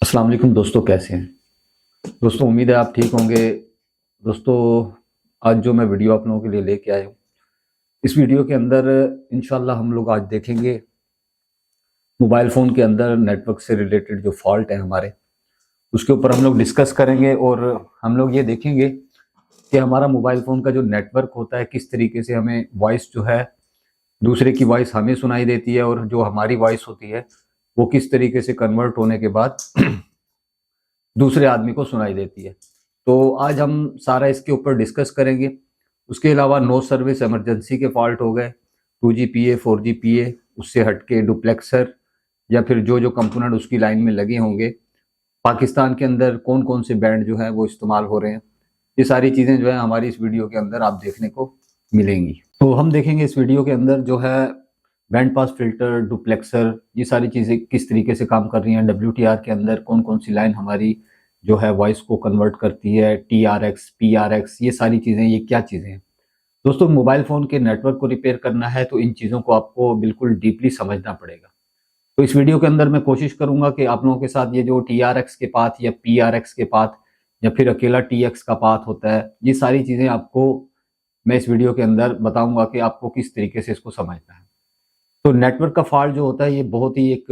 अस्सलाम वालेकुम दोस्तों, कैसे हैं दोस्तों। उम्मीद है आप ठीक होंगे। दोस्तों, आज जो मैं वीडियो आप लोगों के लिए लेके आया हूँ, इस वीडियो के अंदर इंशाल्लाह हम लोग आज देखेंगे मोबाइल फ़ोन के अंदर नेटवर्क से रिलेटेड जो फॉल्ट है हमारे, उसके ऊपर हम लोग डिस्कस करेंगे। और हम लोग ये देखेंगे कि हमारा मोबाइल फ़ोन का जो नेटवर्क होता है, किस तरीके से हमें वॉइस जो है, दूसरे की वॉइस हमें सुनाई देती है, और जो हमारी वॉइस होती है वो किस तरीके से कन्वर्ट होने के बाद दूसरे आदमी को सुनाई देती है। तो आज हम सारा इसके ऊपर डिस्कस करेंगे। उसके अलावा नो सर्विस इमरजेंसी के फॉल्ट हो गए, 2GPA 4GPA, उससे हटके डुप्लेक्सर या फिर जो जो कंपोनेंट उसकी लाइन में लगे होंगे, पाकिस्तान के अंदर कौन कौन से बैंड जो है वो इस्तेमाल हो रहे हैं, ये सारी चीज़ें जो है हमारी इस वीडियो के अंदर आप देखने को मिलेंगी। तो हम देखेंगे इस वीडियो के अंदर जो है बैंड पास फिल्टर, डुप्लेक्सर, ये सारी चीज़ें किस तरीके से काम कर रही हैं। WTR के अंदर कौन कौन सी लाइन हमारी जो है वॉइस को कन्वर्ट करती है, TRX, PRX, ये सारी चीज़ें, ये क्या चीज़ें हैं। दोस्तों, मोबाइल फ़ोन के नेटवर्क को रिपेयर करना है तो इन चीज़ों को आपको बिल्कुल डीपली समझना पड़ेगा। तो इस वीडियो के अंदर मैं कोशिश करूंगा कि आप लोगों के साथ ये जो TRX के पाथ या PRX के पाथ या फिर अकेला TX का पाथ होता है, ये सारी चीज़ें आपको मैं इस वीडियो के अंदर बताऊंगा कि आपको किस तरीके से इसको समझना है। तो नेटवर्क का फॉल्ट जो होता है ये बहुत ही एक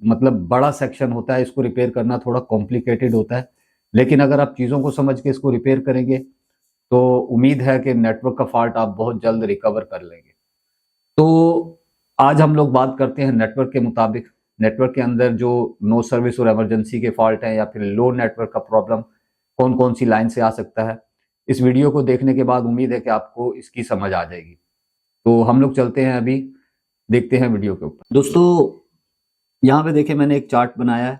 मतलब बड़ा सेक्शन होता है, इसको रिपेयर करना थोड़ा कॉम्प्लिकेटेड होता है। लेकिन अगर आप चीज़ों को समझ के इसको रिपेयर करेंगे तो उम्मीद है कि नेटवर्क का फॉल्ट आप बहुत जल्द रिकवर कर लेंगे। तो आज हम लोग बात करते हैं नेटवर्क के मुताबिक, नेटवर्क के अंदर जो नो सर्विस और इमरजेंसी के फॉल्ट हैं या फिर लो नेटवर्क का प्रॉब्लम कौन कौन सी लाइन से आ सकता है। इस वीडियो को देखने के बाद उम्मीद है कि आपको इसकी समझ आ जाएगी। तो हम लोग चलते हैं, अभी देखते हैं वीडियो के ऊपर। दोस्तों, यहाँ पे देखिए मैंने एक चार्ट बनाया है।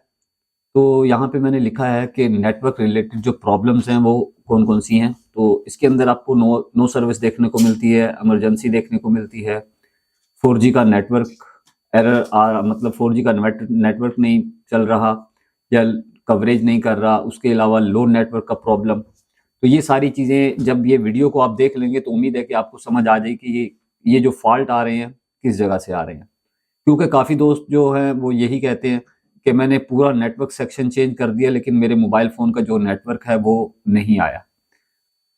तो यहाँ पे मैंने लिखा है कि नेटवर्क रिलेटेड जो प्रॉब्लम्स हैं वो कौन कौन सी हैं। तो इसके अंदर आपको नो सर्विस देखने को मिलती है, इमरजेंसी देखने को मिलती है, 4G का नेटवर्क एरर मतलब 4G का नेटवर्क नहीं चल रहा या कवरेज नहीं कर रहा, उसके अलावा लो नेटवर्क का प्रॉब्लम। तो ये सारी चीज़ें जब ये वीडियो को आप देख लेंगे तो उम्मीद है कि आपको समझ आ जाए कि ये जो फॉल्ट आ रहे हैं किस जगह से आ रहे हैं। क्योंकि काफ़ी दोस्त जो हैं वो यही कहते हैं कि मैंने पूरा नेटवर्क सेक्शन चेंज कर दिया लेकिन मेरे मोबाइल फ़ोन का जो नेटवर्क है वो नहीं आया।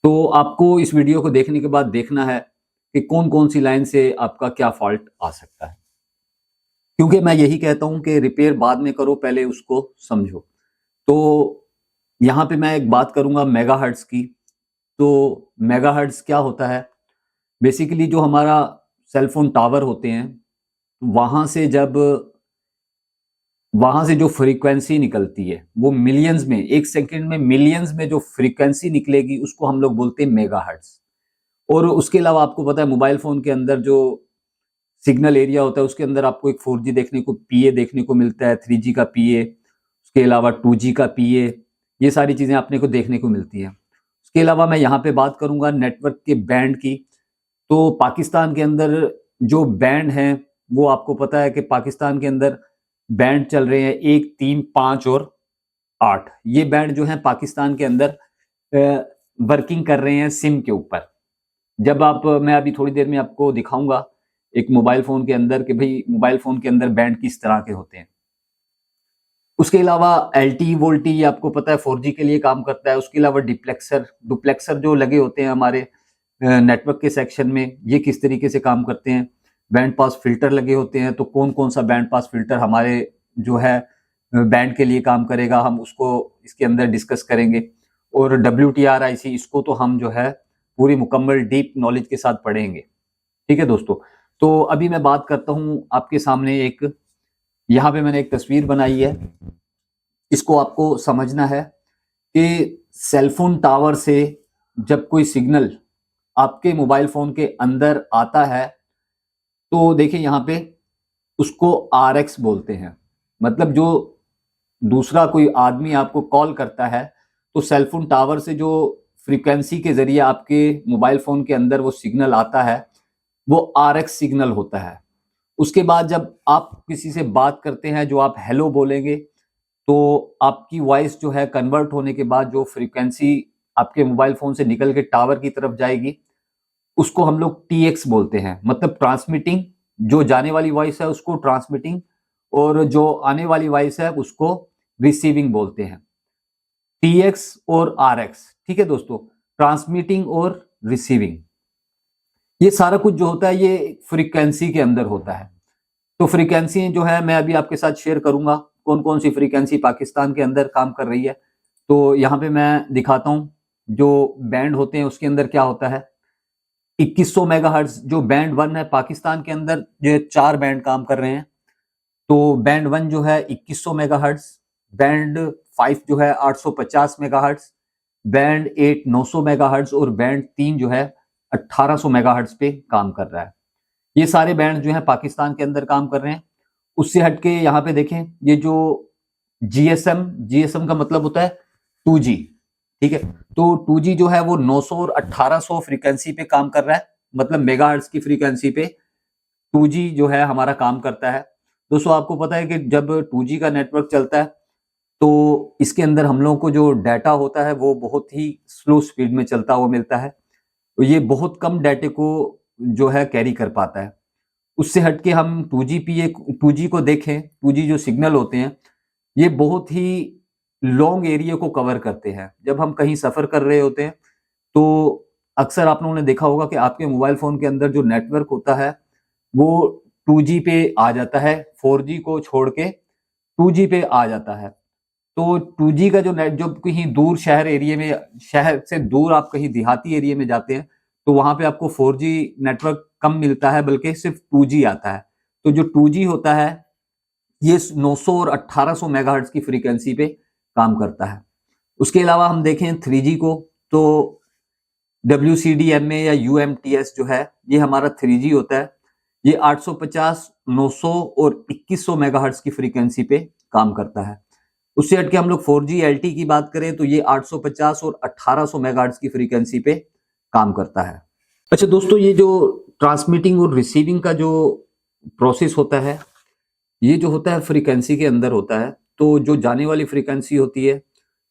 तो आपको इस वीडियो को देखने के बाद देखना है कि कौन कौन सी लाइन से आपका क्या फॉल्ट आ सकता है। क्योंकि मैं यही कहता हूं कि रिपेयर बाद में करो, पहले उसको समझो। तो यहाँ पे मैं एक बात करूंगा मेगाहर्ट्ज की। तो मेगाहर्ट्ज क्या होता है? बेसिकली जो हमारा सेलफोन टावर होते हैं, वहां से जो फ्रीक्वेंसी निकलती है वो मिलियंस में, एक सेकंड में मिलियंस में जो फ्रीक्वेंसी निकलेगी उसको हम लोग बोलते हैं मेगाहर्ट्ज। और उसके अलावा आपको पता है मोबाइल फोन के अंदर जो सिग्नल एरिया होता है उसके अंदर आपको एक 4G देखने को, PA देखने को मिलता है, 3G का PA, उसके अलावा 2G का PA, ये सारी चीजें अपने को देखने को मिलती हैं। उसके अलावा मैं यहाँ पे बात करूंगा नेटवर्क के बैंड की। तो पाकिस्तान के अंदर जो बैंड हैं वो आपको पता है कि पाकिस्तान के अंदर बैंड चल रहे हैं 1, 3, 5 और 8। ये बैंड जो है पाकिस्तान के अंदर वर्किंग कर रहे हैं सिम के ऊपर। मैं अभी थोड़ी देर में आपको दिखाऊंगा एक मोबाइल फोन के अंदर कि भाई मोबाइल फोन के अंदर बैंड किस तरह के होते हैं। उसके अलावा LTE वोल्टी, ये आपको पता है 4G के लिए काम करता है। उसके अलावा डुप्लेक्सर जो लगे होते हैं हमारे नेटवर्क के सेक्शन में, ये किस तरीके से काम करते हैं। बैंड पास फिल्टर लगे होते हैं, तो कौन कौन सा बैंड पास फिल्टर हमारे जो है बैंड के लिए काम करेगा, हम उसको इसके अंदर डिस्कस करेंगे। और WTR IC, इसको तो हम जो है पूरी मुकम्मल डीप नॉलेज के साथ पढ़ेंगे। ठीक है दोस्तों। तो अभी मैं बात करता हूं आपके सामने एक, यहाँ पे मैंने एक तस्वीर बनाई है। इसको आपको समझना है कि सेलफोन टावर से जब कोई सिग्नल आपके मोबाइल फोन के अंदर आता है तो देखिए यहाँ पे उसको RX बोलते हैं। मतलब जो दूसरा कोई आदमी आपको कॉल करता है तो सेलफोन टावर से जो फ्रीक्वेंसी के जरिए आपके मोबाइल फोन के अंदर वो सिग्नल आता है वो RX सिग्नल होता है। उसके बाद जब आप किसी से बात करते हैं, जो आप हेलो बोलेंगे, तो आपकी वॉइस जो है कन्वर्ट होने के बाद जो फ्रीक्वेंसी आपके मोबाइल फोन से निकल के टावर की तरफ जाएगी उसको हम लोग TX बोलते हैं। मतलब ट्रांसमिटिंग, जो जाने वाली वॉइस है उसको ट्रांसमिटिंग, और जो आने वाली वॉइस है उसको रिसीविंग बोलते हैं, TX और RX। ठीक है दोस्तों, ट्रांसमिटिंग और रिसीविंग, ये सारा कुछ जो होता है ये फ्रीक्वेंसी के अंदर होता है। तो फ्रीक्वेंसी जो है मैं अभी आपके साथ शेयर करूंगा, कौन कौन सी फ्रीक्वेंसी पाकिस्तान के अंदर काम कर रही है। तो यहाँ पे मैं दिखाता हूँ, जो बैंड होते हैं उसके अंदर क्या होता है। 2100 मेगाहर्ट्ज जो बैंड 1 है, पाकिस्तान के अंदर जो 4 बैंड काम कर रहे हैं। तो बैंड 1 जो है 2100 मेगाहर्ट्ज, बैंड 5 जो है 850 मेगाहर्ट्ज, बैंड 8 900 मेगाहर्ट्ज और बैंड 3 जो है 1800 मेगाहर्ट्ज पे काम कर रहा है। ये सारे बैंड जो है पाकिस्तान के अंदर काम कर रहे हैं। उससे हटके यहाँ पे देखें, ये जो जीएसएम का मतलब होता है 2G। ठीक है, तो 2G जो है वो 900 और 1800 फ्रीक्वेंसी पे काम कर रहा है, मतलब मेगाहर्ट्ज की फ्रीक्वेंसी पे 2G जो है हमारा काम करता है। दोस्तों आपको पता है कि जब 2G का नेटवर्क चलता है तो इसके अंदर हम लोगों को जो डाटा होता है वो बहुत ही स्लो स्पीड में चलता हुआ मिलता है। तो ये बहुत कम डाटे को जो है कैरी कर पाता है। उससे हटके हम 2G को देखें, 2G जो सिग्नल होते हैं ये बहुत ही लॉन्ग एरिया को कवर करते हैं। जब हम कहीं सफर कर रहे होते हैं तो अक्सर आप लोगों ने देखा होगा कि आपके मोबाइल फोन के अंदर जो नेटवर्क होता है वो 2G पे आ जाता है, 4G को छोड़ के 2G पे आ जाता है। तो 2G का जो नेट, जो कहीं दूर शहर एरिया में, शहर से दूर आप कहीं देहाती एरिया में जाते हैं तो वहां पे आपको 4G नेटवर्क कम मिलता है, बल्कि सिर्फ 2G आता है। तो जो 2G होता है ये 900 और 1800 मेगाहर्ट्ज की फ्रीक्वेंसी पे काम करता है। उसके अलावा हम देखें 3G को, तो WCDMA या UMTS जो है ये हमारा 3G होता है। ये 850, 900 और 2100 मेगाहर्ट्ज की फ्रीक्वेंसी पे काम करता है। उससे हटके हम लोग 4G LTE की बात करें तो ये 850 और 1800 मेगाहर्ट्ज की फ्रीक्वेंसी पे काम करता है। अच्छा दोस्तों, ये जो ट्रांसमिटिंग और रिसीविंग का जो प्रोसेस होता है ये जो होता है फ्रीक्वेंसी के अंदर होता है। तो जो जाने वाली फ्रीक्वेंसी होती है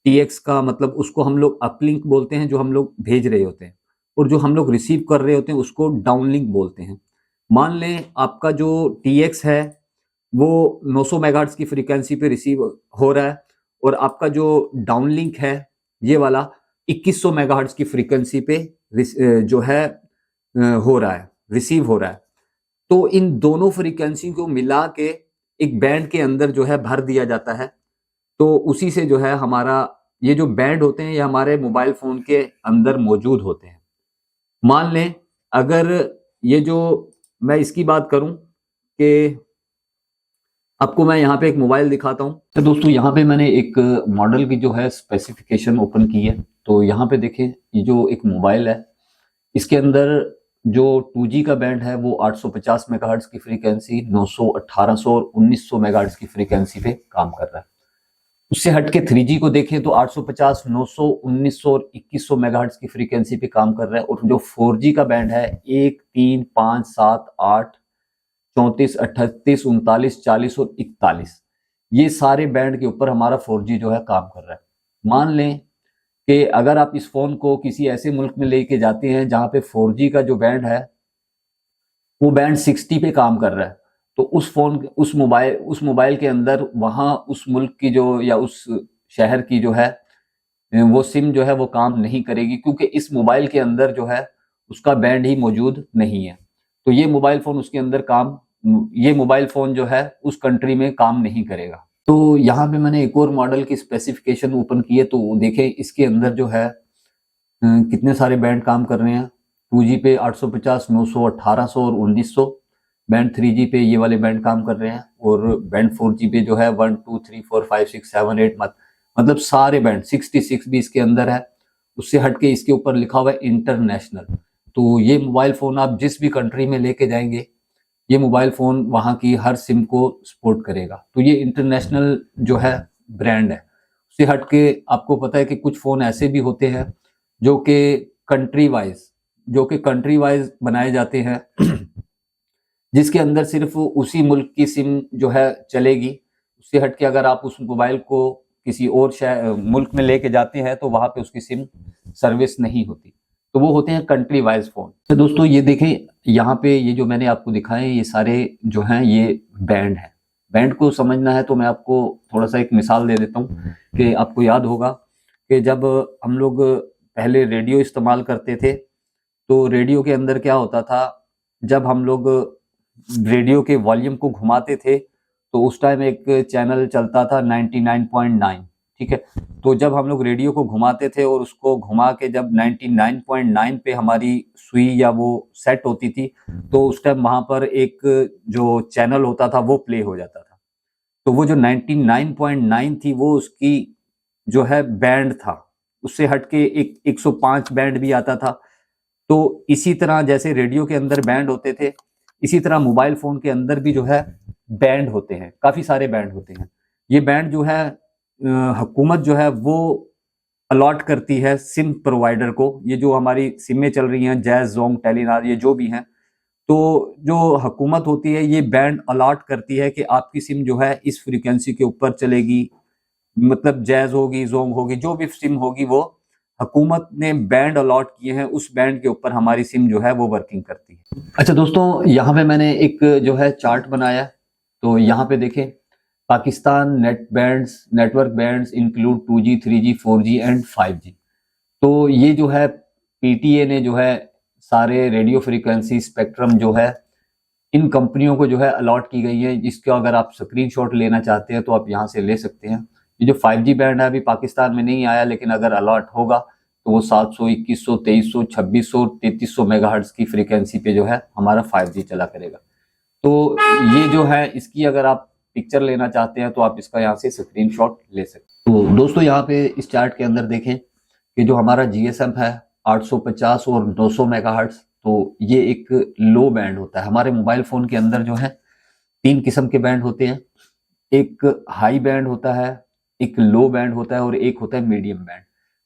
TX का मतलब उसको हम लोग अपलिंक बोलते हैं, जो हम लोग भेज रहे होते हैं, और जो हम लोग रिसीव कर रहे होते हैं उसको डाउनलिंक बोलते हैं। मान लें आपका जो TX है वो 900 मेगाहर्ट्ज की फ्रीक्वेंसी पे रिसीव हो रहा है और आपका जो डाउनलिंक है ये वाला 2100 मेगाहर्ट्ज की फ्रीक्वेंसी पे जो है हो रहा है, रिसीव हो रहा है। तो इन दोनों फ्रीक्वेंसी को मिला के एक बैंड के अंदर जो है भर दिया जाता है। तो उसी से जो है हमारा ये जो बैंड होते हैं ये हमारे मोबाइल फोन के अंदर मौजूद होते हैं। मान लें अगर ये जो मैं इसकी बात करूं कि आपको मैं यहाँ पे एक मोबाइल दिखाता हूँ। तो दोस्तों यहाँ पे मैंने एक मॉडल की जो है स्पेसिफिकेशन ओपन की है। तो यहाँ पे देखें, ये जो एक मोबाइल है इसके अंदर जो 2G का बैंड है वो 850 मेगाहर्ट्ज की फ्रीक्वेंसी, 900, 1800 और 1900 मेगाहर्ट्ज की फ्रीक्वेंसी पे काम कर रहा है। उससे हटके 3G को देखें तो 850, 900, 1900 और 2100 मेगाहर्ट्ज की फ्रीक्वेंसी पे काम कर रहा है। और जो 4G का बैंड है 1, 3, 5, 7, 8, 34, 38, 39, 40 और 41, ये सारे बैंड के ऊपर हमारा 4G जो है काम कर रहा है। मान लें कि अगर आप इस फोन को किसी ऐसे मुल्क में लेके जाते हैं जहां पे 4G का जो बैंड है वो बैंड 60 पे काम कर रहा है, तो उस मोबाइल के अंदर वहां उस मुल्क की जो या उस शहर की जो है वो सिम जो है वो काम नहीं करेगी, क्योंकि इस मोबाइल के अंदर जो है उसका बैंड ही मौजूद नहीं है। तो ये मोबाइल फोन जो है उस कंट्री में काम नहीं करेगा। तो यहाँ पे मैंने एक और मॉडल की स्पेसिफिकेशन ओपन की है। तो देखें इसके अंदर जो है कितने सारे बैंड काम कर रहे हैं। 2G पे 850, 900, 1800 और 1900 बैंड, 3G पे ये वाले बैंड काम कर रहे हैं, और बैंड 4G पे जो है 1, 2, 3, 4, 5, 6, 7, 8 मतलब सारे बैंड, 66 भी इसके अंदर है। उससे हटके इसके ऊपर लिखा हुआ है इंटरनेशनल। तो ये मोबाइल फोन आप जिस भी कंट्री में लेके जाएंगे ये मोबाइल फोन वहां की हर सिम को सपोर्ट करेगा। तो ये इंटरनेशनल जो है ब्रांड है। उससे हटके आपको पता है कि कुछ फोन ऐसे भी होते हैं जो कि कंट्री वाइज बनाए जाते हैं जिसके अंदर सिर्फ उसी मुल्क की सिम जो है चलेगी। उससे हटके अगर आप उस मोबाइल को किसी और मुल्क में लेके जाते हैं तो वहां पे उसकी सिम सर्विस नहीं होती। तो वो होते हैं कंट्री वाइज फोन। तो दोस्तों ये देखें, यहाँ पे ये जो मैंने आपको दिखाए ये सारे जो हैं ये बैंड हैं। बैंड को समझना है तो मैं आपको थोड़ा सा एक मिसाल दे देता हूँ कि आपको याद होगा कि जब हम लोग पहले रेडियो इस्तेमाल करते थे तो रेडियो के अंदर क्या होता था, जब हम लोग रेडियो के वॉल्यूम को घुमाते थे तो उस टाइम एक चैनल चलता था 99.9, ठीक है। तो जब हम लोग रेडियो को घुमाते थे और उसको घुमा के जब 99.9 पे हमारी सुई या वो सेट होती थी तो उस टाइम वहां पर एक जो चैनल होता था वो प्ले हो जाता था। तो वो जो 99.9 थी वो उसकी जो है बैंड था, उससे हटके एक 105 बैंड भी आता था। तो इसी तरह जैसे रेडियो के अंदर बैंड होते थे, इसी तरह मोबाइल फोन के अंदर भी जो है बैंड होते हैं, काफी सारे बैंड होते हैं। ये बैंड जो है हुकूमत जो है वो अलॉट करती है सिम प्रोवाइडर को। ये जो हमारी सिमें चल रही हैं, जैज, जोंग, टेलीनार, ये जो भी हैं, तो जो हुकूमत होती है ये बैंड अलॉट करती है कि आपकी सिम जो है इस फ्रीक्वेंसी के ऊपर चलेगी, मतलब जैज होगी, जोंग होगी, जो भी सिम होगी वो हुकूमत ने बैंड अलॉट किए हैं, उस बैंड के ऊपर हमारी सिम जो है वो वर्किंग करती है। अच्छा दोस्तों, यहाँ पे मैंने एक जो है चार्ट बनाया, तो यहाँ पे देखें Pakistan network bands include 2G, 3G, 4G and 5G। तो ये जो है पीटीए ने जो है सारे रेडियो फ्रीक्वेंसी स्पेक्ट्रम जो है इन कंपनियों को जो है अलॉट की गई है, जिसका अगर आप स्क्रीनशॉट लेना चाहते हैं तो आप यहाँ से ले सकते हैं। ये जो 5G बैंड है अभी पाकिस्तान में नहीं आया, लेकिन अगर अलॉट होगा तो वो 700, 2100, 2300, 2600, 3300 मेगाहर्ट्ज की फ्रीक्वेंसी पे जो है हमारा 5G चला करेगा। तो ये जो है इसकी अगर आप पिक्चर लेना चाहते हैं तो आप इसका यहाँ से स्क्रीनशॉट ले सकते हैं। तो दोस्तों यहाँ पे इस चार्ट के अंदर देखें कि जो हमारा जीएसएम है 850 और 900 मेगाहर्ट्ज, तो ये एक लो बैंड होता है। हमारे मोबाइल फोन के अंदर जो है 3 किस्म के बैंड होते हैं, एक हाई बैंड होता है, एक लो बैंड होता है और एक होता है मीडियम बैंड।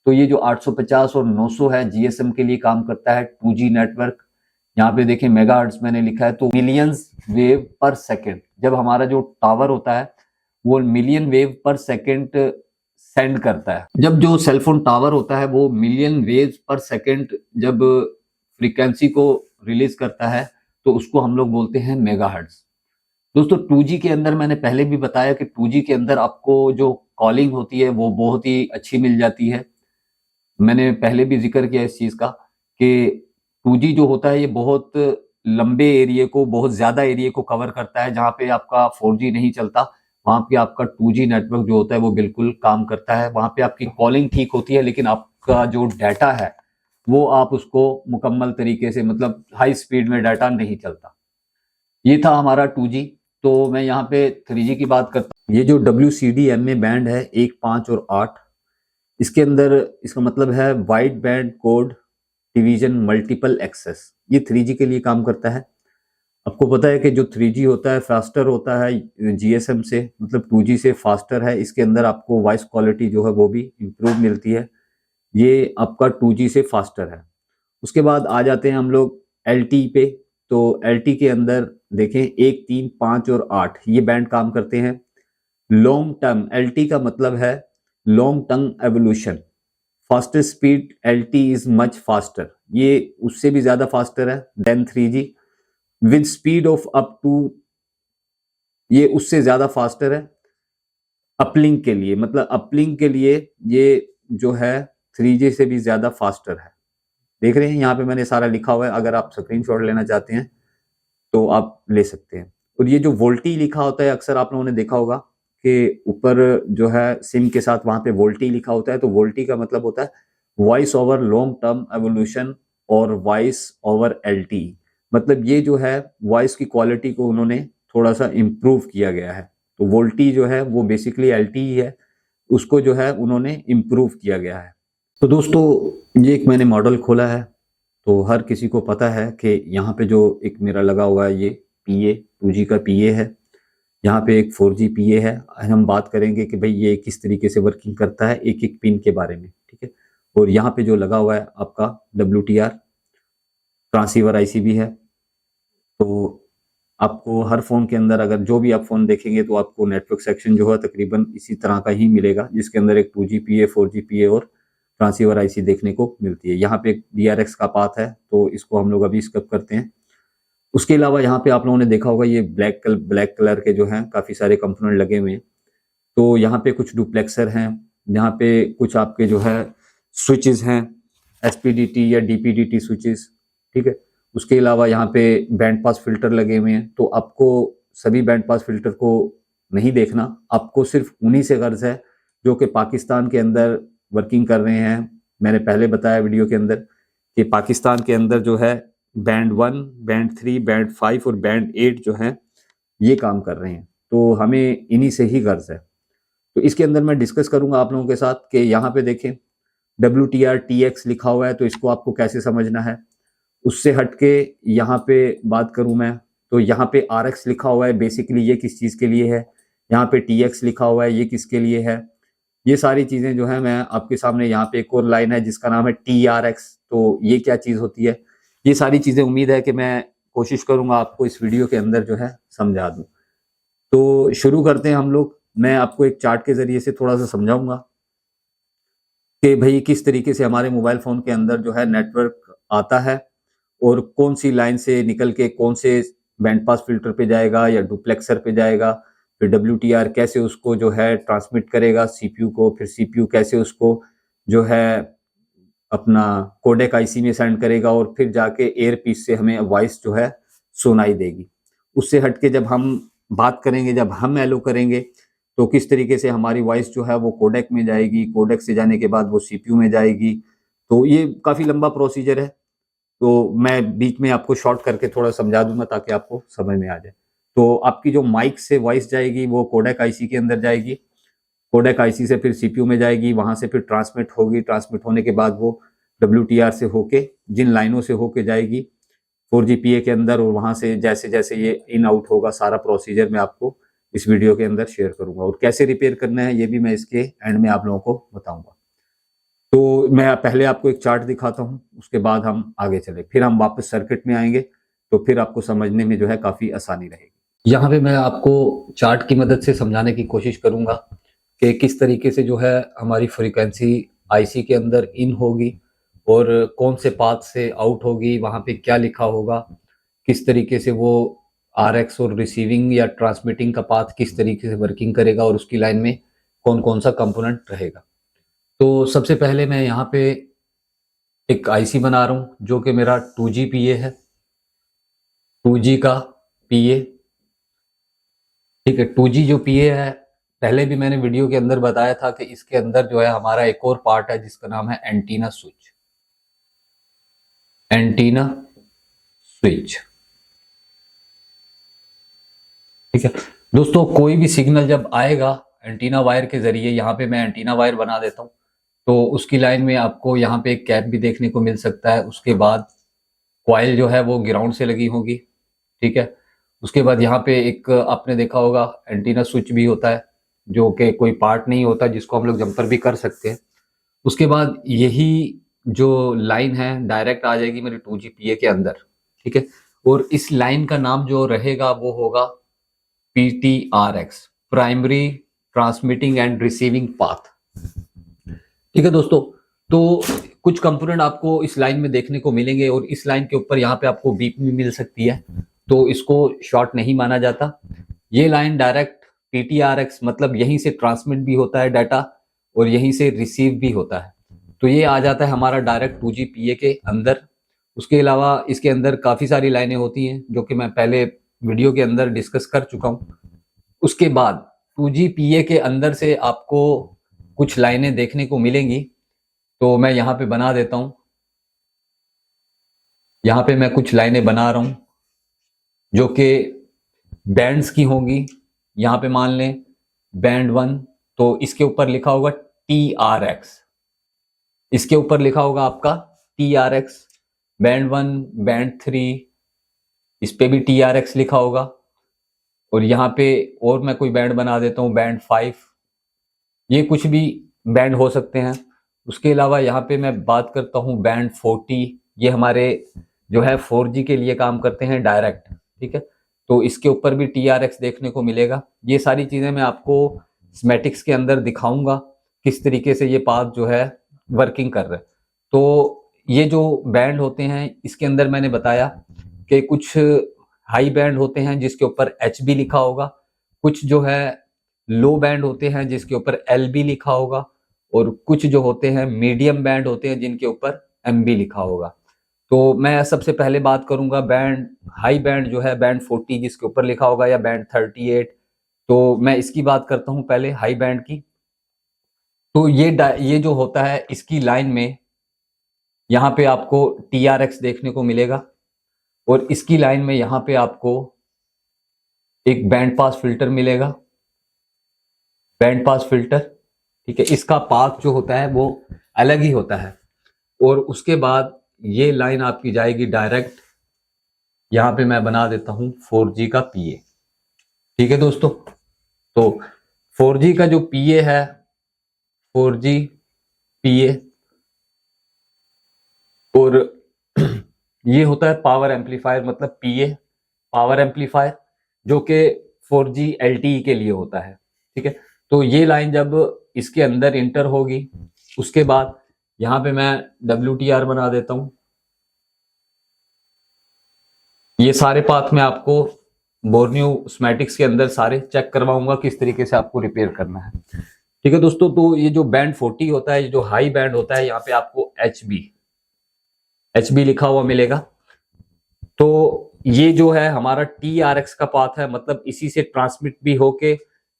तो ये जो 850 और 900 है जीएसएम के लिए काम करता है 2G नेटवर्क। यहाँ पे देखें मेगाहर्ट्ज मैंने लिखा है, तो मिलियंस वेव पर सेकंड। जब हमारा जो टावर होता है वो मिलियन वेव पर सेकंड सेंड करता है। जब जो सेलफोन टावर होता है वो मिलियन वेव पर सेकंड जब फ्रीक्वेंसी को रिलीज करता है तो उसको हम लोग बोलते हैं मेगाहर्ट्ज। दोस्तों 2G के अंदर मैंने पहले भी बताया कि 2G के अंदर आपको जो कॉलिंग होती है वो बहुत ही अच्छी मिल जाती है। मैंने पहले भी जिक्र किया इस चीज का कि 2G जो होता है ये बहुत लंबे एरिया को, बहुत ज्यादा एरिया को कवर करता है। जहाँ पे आपका 4G नहीं चलता वहां पे आपका 2G नेटवर्क जो होता है वो बिल्कुल काम करता है। वहां पे आपकी कॉलिंग ठीक होती है, लेकिन आपका जो डाटा है वो आप उसको मुकम्मल तरीके से, मतलब हाई स्पीड में डाटा नहीं चलता। ये था हमारा 2G। तो मैं यहाँ पे 3G की बात करता हूँ। ये जो WCDMA बैंड है 1, 5 और 8, इसके अंदर इसका मतलब है wide band code division multiple access. ये 3G के लिए काम करता है। आपको पता है कि जो 3G होता है फास्टर होता है जीएसएम से, मतलब 2G से फास्टर है। इसके अंदर आपको वॉइस क्वालिटी जो है वो भी इम्प्रूव मिलती है। ये आपका 2G से फास्टर है। उसके बाद आ जाते हैं हम लोग LTE पे। तो LTE के अंदर देखें 1, 3, 5 और 8 ये बैंड काम करते हैं। लॉन्ग टर्म LTE का मतलब है long term evolution. Fastest speed LTE is much faster, ये उससे भी ज्यादा फास्टर है than 3G with speed of up to, ये उससे ज्यादा फास्टर है। अपलिंक के लिए, मतलब अपलिंक के लिए ये जो है 3G से भी ज्यादा फास्टर है। देख रहे हैं यहाँ पे मैंने सारा लिखा हुआ है, अगर आप स्क्रीनशॉट लेना चाहते हैं तो आप ले सकते हैं। और ये जो वोल्टी लिखा होता है अक्सर आप लोगों ने देखा होगा कि ऊपर जो है सिम के साथ वहां पे वोल्टी लिखा होता है। तो वोल्टी का मतलब होता है voice over long term evolution और वॉइस ओवर LTE। मतलब ये जो है वॉइस की क्वालिटी को उन्होंने थोड़ा सा इम्प्रूव किया गया है। तो वोल्टी जो है वो बेसिकली LTE है, उसको जो है उन्होंने इम्प्रूव किया गया है। तो दोस्तों ये एक मैंने मॉडल खोला है, तो हर किसी को पता है कि यहाँ पे जो एक मेरा लगा हुआ है ये PA 2G का PA है, यहाँ पे एक 4G PA है। हम बात करेंगे कि भाई ये किस तरीके से वर्किंग करता है एक एक पिन के बारे में, ठीक है। और यहाँ पे जो लगा हुआ है आपका WTR ट्रांसीवर IC भी है। तो आपको हर फोन के अंदर अगर जो भी आप फोन देखेंगे तो आपको नेटवर्क सेक्शन जो है तकरीबन इसी तरह का ही मिलेगा, जिसके अंदर एक 2G PA, 4G PA और ट्रांसीवर IC देखने को मिलती है। यहाँ पे एक DRX का पाथ है, तो इसको हम लोग अभी स्किप करते हैं। उसके अलावा यहाँ पे आप लोगों ने देखा होगा ये ब्लैक कलर के जो हैं काफ़ी सारे कंपोनेंट लगे हुए हैं। तो यहाँ पे कुछ डुप्लेक्सर हैं, यहाँ पे कुछ आपके जो है स्विचेस हैं, एसपीडीटी या डीपीडीटी स्विचेस, ठीक है। उसके अलावा यहाँ पे बैंड पास फिल्टर लगे हुए हैं। तो आपको सभी बैंड पास फिल्टर को नहीं देखना, आपको सिर्फ उन्हीं से गर्ज है जो कि पाकिस्तान के अंदर वर्किंग कर रहे हैं। मैंने पहले बताया वीडियो के अंदर कि पाकिस्तान के अंदर जो है बैंड 1, बैंड 3, बैंड 5 और बैंड 8 जो हैं ये काम कर रहे हैं। तो हमें इन्हीं से ही गर्ज है। तो इसके अंदर मैं डिस्कस करूंगा आप लोगों के साथ कि यहाँ पे देखें WTR TX लिखा हुआ है, तो इसको आपको कैसे समझना है। उससे हटके यहाँ पे बात करूं मैं, तो यहाँ पे RX लिखा हुआ है, बेसिकली ये किस चीज़ के लिए है। यहाँ पे TX लिखा हुआ है, ये किसके लिए है। ये सारी चीज़ें जो है मैं आपके सामने, यहाँ पे एक और लाइन है जिसका नाम है TRX, तो ये क्या चीज़ होती है। ये सारी चीज़ें उम्मीद है कि मैं कोशिश करूंगा आपको इस वीडियो के अंदर जो है समझा दूं। तो शुरू करते हैं हम लोग। मैं आपको एक चार्ट के जरिए से थोड़ा सा समझाऊंगा कि भाई किस तरीके से हमारे मोबाइल फ़ोन के अंदर जो है नेटवर्क आता है और कौन सी लाइन से निकल के कौन से बैंड पास फिल्टर पे जाएगा या डुप्लेक्सर पे जाएगा, फिर WTR कैसे उसको जो है ट्रांसमिट करेगा CPU को, फिर CPU कैसे उसको जो है अपना कोडेक IC में सेंड करेगा और फिर जाके एयर पीस से हमें वॉइस जो है सुनाई देगी। उससे हटके जब हम बात करेंगे, जब हम एलो करेंगे, तो किस तरीके से हमारी वॉइस जो है वो कोडेक में जाएगी, कोडेक से जाने के बाद वो CPU में जाएगी। तो ये काफ़ी लंबा प्रोसीजर है, तो मैं बीच में आपको शॉर्ट करके थोड़ा समझा दूंगा ताकि आपको समझ में आ जाए। तो आपकी जो माइक से वॉइस जाएगी वो कोडेक IC के अंदर जाएगी, कोडेक IC से फिर CPU में जाएगी, वहां से फिर ट्रांसमिट होगी, ट्रांसमिट होने के बाद वो WTR से होके जिन लाइनों से होके जाएगी 4GPA के अंदर, और वहां से जैसे जैसे ये इन आउट होगा सारा प्रोसीजर मैं आपको इस वीडियो के अंदर शेयर करूंगा, और कैसे रिपेयर करना है ये भी मैं इसके एंड में आप लोगों को बताऊंगा। तो मैं पहले आपको एक चार्ट दिखाता हूं, उसके बाद हम आगे चले, फिर हम वापस सर्किट में आएंगे, तो फिर आपको समझने में जो है काफ़ी आसानी रहेगी। यहाँ पे मैं आपको चार्ट की मदद से समझाने की कोशिश करूंगा कि किस तरीके से जो है हमारी फ्रीक्वेंसी IC के अंदर इन होगी और कौन से पाथ से आउट होगी, वहाँ पे क्या लिखा होगा, किस तरीके से वो RX और रिसीविंग या ट्रांसमिटिंग का पाथ किस तरीके से वर्किंग करेगा और उसकी लाइन में कौन कौन सा कंपोनेंट रहेगा। तो सबसे पहले मैं यहाँ पे एक IC बना रहा हूँ जो कि मेरा 2G PA है, 2G का PA, ठीक है। 2G जो PA है, पहले भी मैंने वीडियो के अंदर बताया था कि इसके अंदर जो है हमारा एक और पार्ट है जिसका नाम है एंटीना स्विच, एंटीना स्विच, ठीक है दोस्तों। कोई भी सिग्नल जब आएगा एंटीना वायर के जरिए, यहाँ पे मैं एंटीना वायर बना देता हूँ, तो उसकी लाइन में आपको यहाँ पे एक कैप भी देखने को मिल सकता है। उसके बाद कॉइल जो है वो ग्राउंड से लगी होगी, ठीक है। उसके बाद यहाँ पे एक आपने देखा होगा एंटीना स्विच भी होता है जो कि कोई पार्ट नहीं होता, जिसको हम लोग जंपर भी कर सकते हैं। उसके बाद यही जो लाइन है डायरेक्ट आ जाएगी मेरे 2G PA के अंदर, ठीक है। और इस लाइन का नाम जो रहेगा वो होगा PTRX, primary transmitting and receiving path, ठीक है दोस्तों। तो कुछ कंपोनेंट आपको इस लाइन में देखने को मिलेंगे और इस लाइन के ऊपर यहाँ पे आपको बीप भी मिल सकती है, तो इसको शॉर्ट नहीं माना जाता। ये लाइन डायरेक्ट PTRX मतलब यहीं से ट्रांसमिट भी होता है डाटा और यहीं से रिसीव भी होता है, तो ये आ जाता है हमारा डायरेक्ट 2G PA के अंदर। उसके अलावा इसके अंदर काफ़ी सारी लाइनें होती हैं जो कि मैं पहले वीडियो के अंदर डिस्कस कर चुका हूँ। उसके बाद 2G PA के अंदर से आपको कुछ लाइनें देखने को मिलेंगी, तो मैं यहाँ पे बना देता हूँ। यहाँ पे मैं कुछ लाइनें बना रहा हूँ जो कि बैंड्स की होंगी। यहाँ पे मान लें बैंड 1, तो इसके ऊपर लिखा होगा TRX, इसके ऊपर लिखा होगा आपका TRX। बैंड 1, बैंड 3, इस पे भी TRX लिखा होगा। और यहाँ पे और मैं कोई बैंड बना देता हूँ बैंड 5, ये कुछ भी बैंड हो सकते हैं। उसके अलावा यहाँ पे मैं बात करता हूँ बैंड 40, ये हमारे जो है 4G के लिए काम करते हैं डायरेक्ट, ठीक है। तो इसके ऊपर भी TRX देखने को मिलेगा। ये सारी चीज़ें मैं आपको स्कीमेटिक्स के अंदर दिखाऊंगा किस तरीके से ये पाथ जो है वर्किंग कर रहे हैं। तो ये जो बैंड होते हैं इसके अंदर मैंने बताया कि कुछ हाई बैंड होते हैं जिसके ऊपर एच बी लिखा होगा, कुछ जो है लो बैंड होते हैं जिसके ऊपर एल बी लिखा होगा, और कुछ जो होते हैं मीडियम बैंड होते हैं जिनके ऊपर एम बी लिखा होगा। तो मैं सबसे पहले बात करूंगा बैंड, हाई बैंड जो है बैंड 40 जिसके ऊपर लिखा होगा, या बैंड 38। तो मैं इसकी बात करता हूं पहले हाई बैंड की। तो ये जो होता है इसकी लाइन में यहाँ पे आपको TRX देखने को मिलेगा, और इसकी लाइन में यहाँ पे आपको एक बैंड पास फिल्टर मिलेगा, बैंड पास फिल्टर, ठीक है। इसका पाथ जो होता है वो अलग ही होता है, और उसके बाद ये लाइन आपकी जाएगी डायरेक्ट, यहाँ पे मैं बना देता हूँ 4G का PA, ठीक है दोस्तों। तो 4G का जो PA है, 4G PA, और ये होता है पावर एम्पलीफायर, मतलब PA पावर एम्पलीफायर, जो कि 4G LTE के लिए होता है, ठीक है। तो ये लाइन जब इसके अंदर इंटर होगी, उसके बाद यहाँ पे मैं WTR बना देता हूँ। ये सारे पाथ में आपको बोर्नियो स्मैटिक्स के अंदर सारे चेक करवाऊंगा किस तरीके से आपको रिपेयर करना है, ठीक है दोस्तों। तो ये जो बैंड 40 होता है, ये जो हाई बैंड होता है, यहाँ पे आपको HB लिखा हुआ मिलेगा। तो ये जो है हमारा TRX का पाथ है, मतलब इसी से ट्रांसमिट भी होके,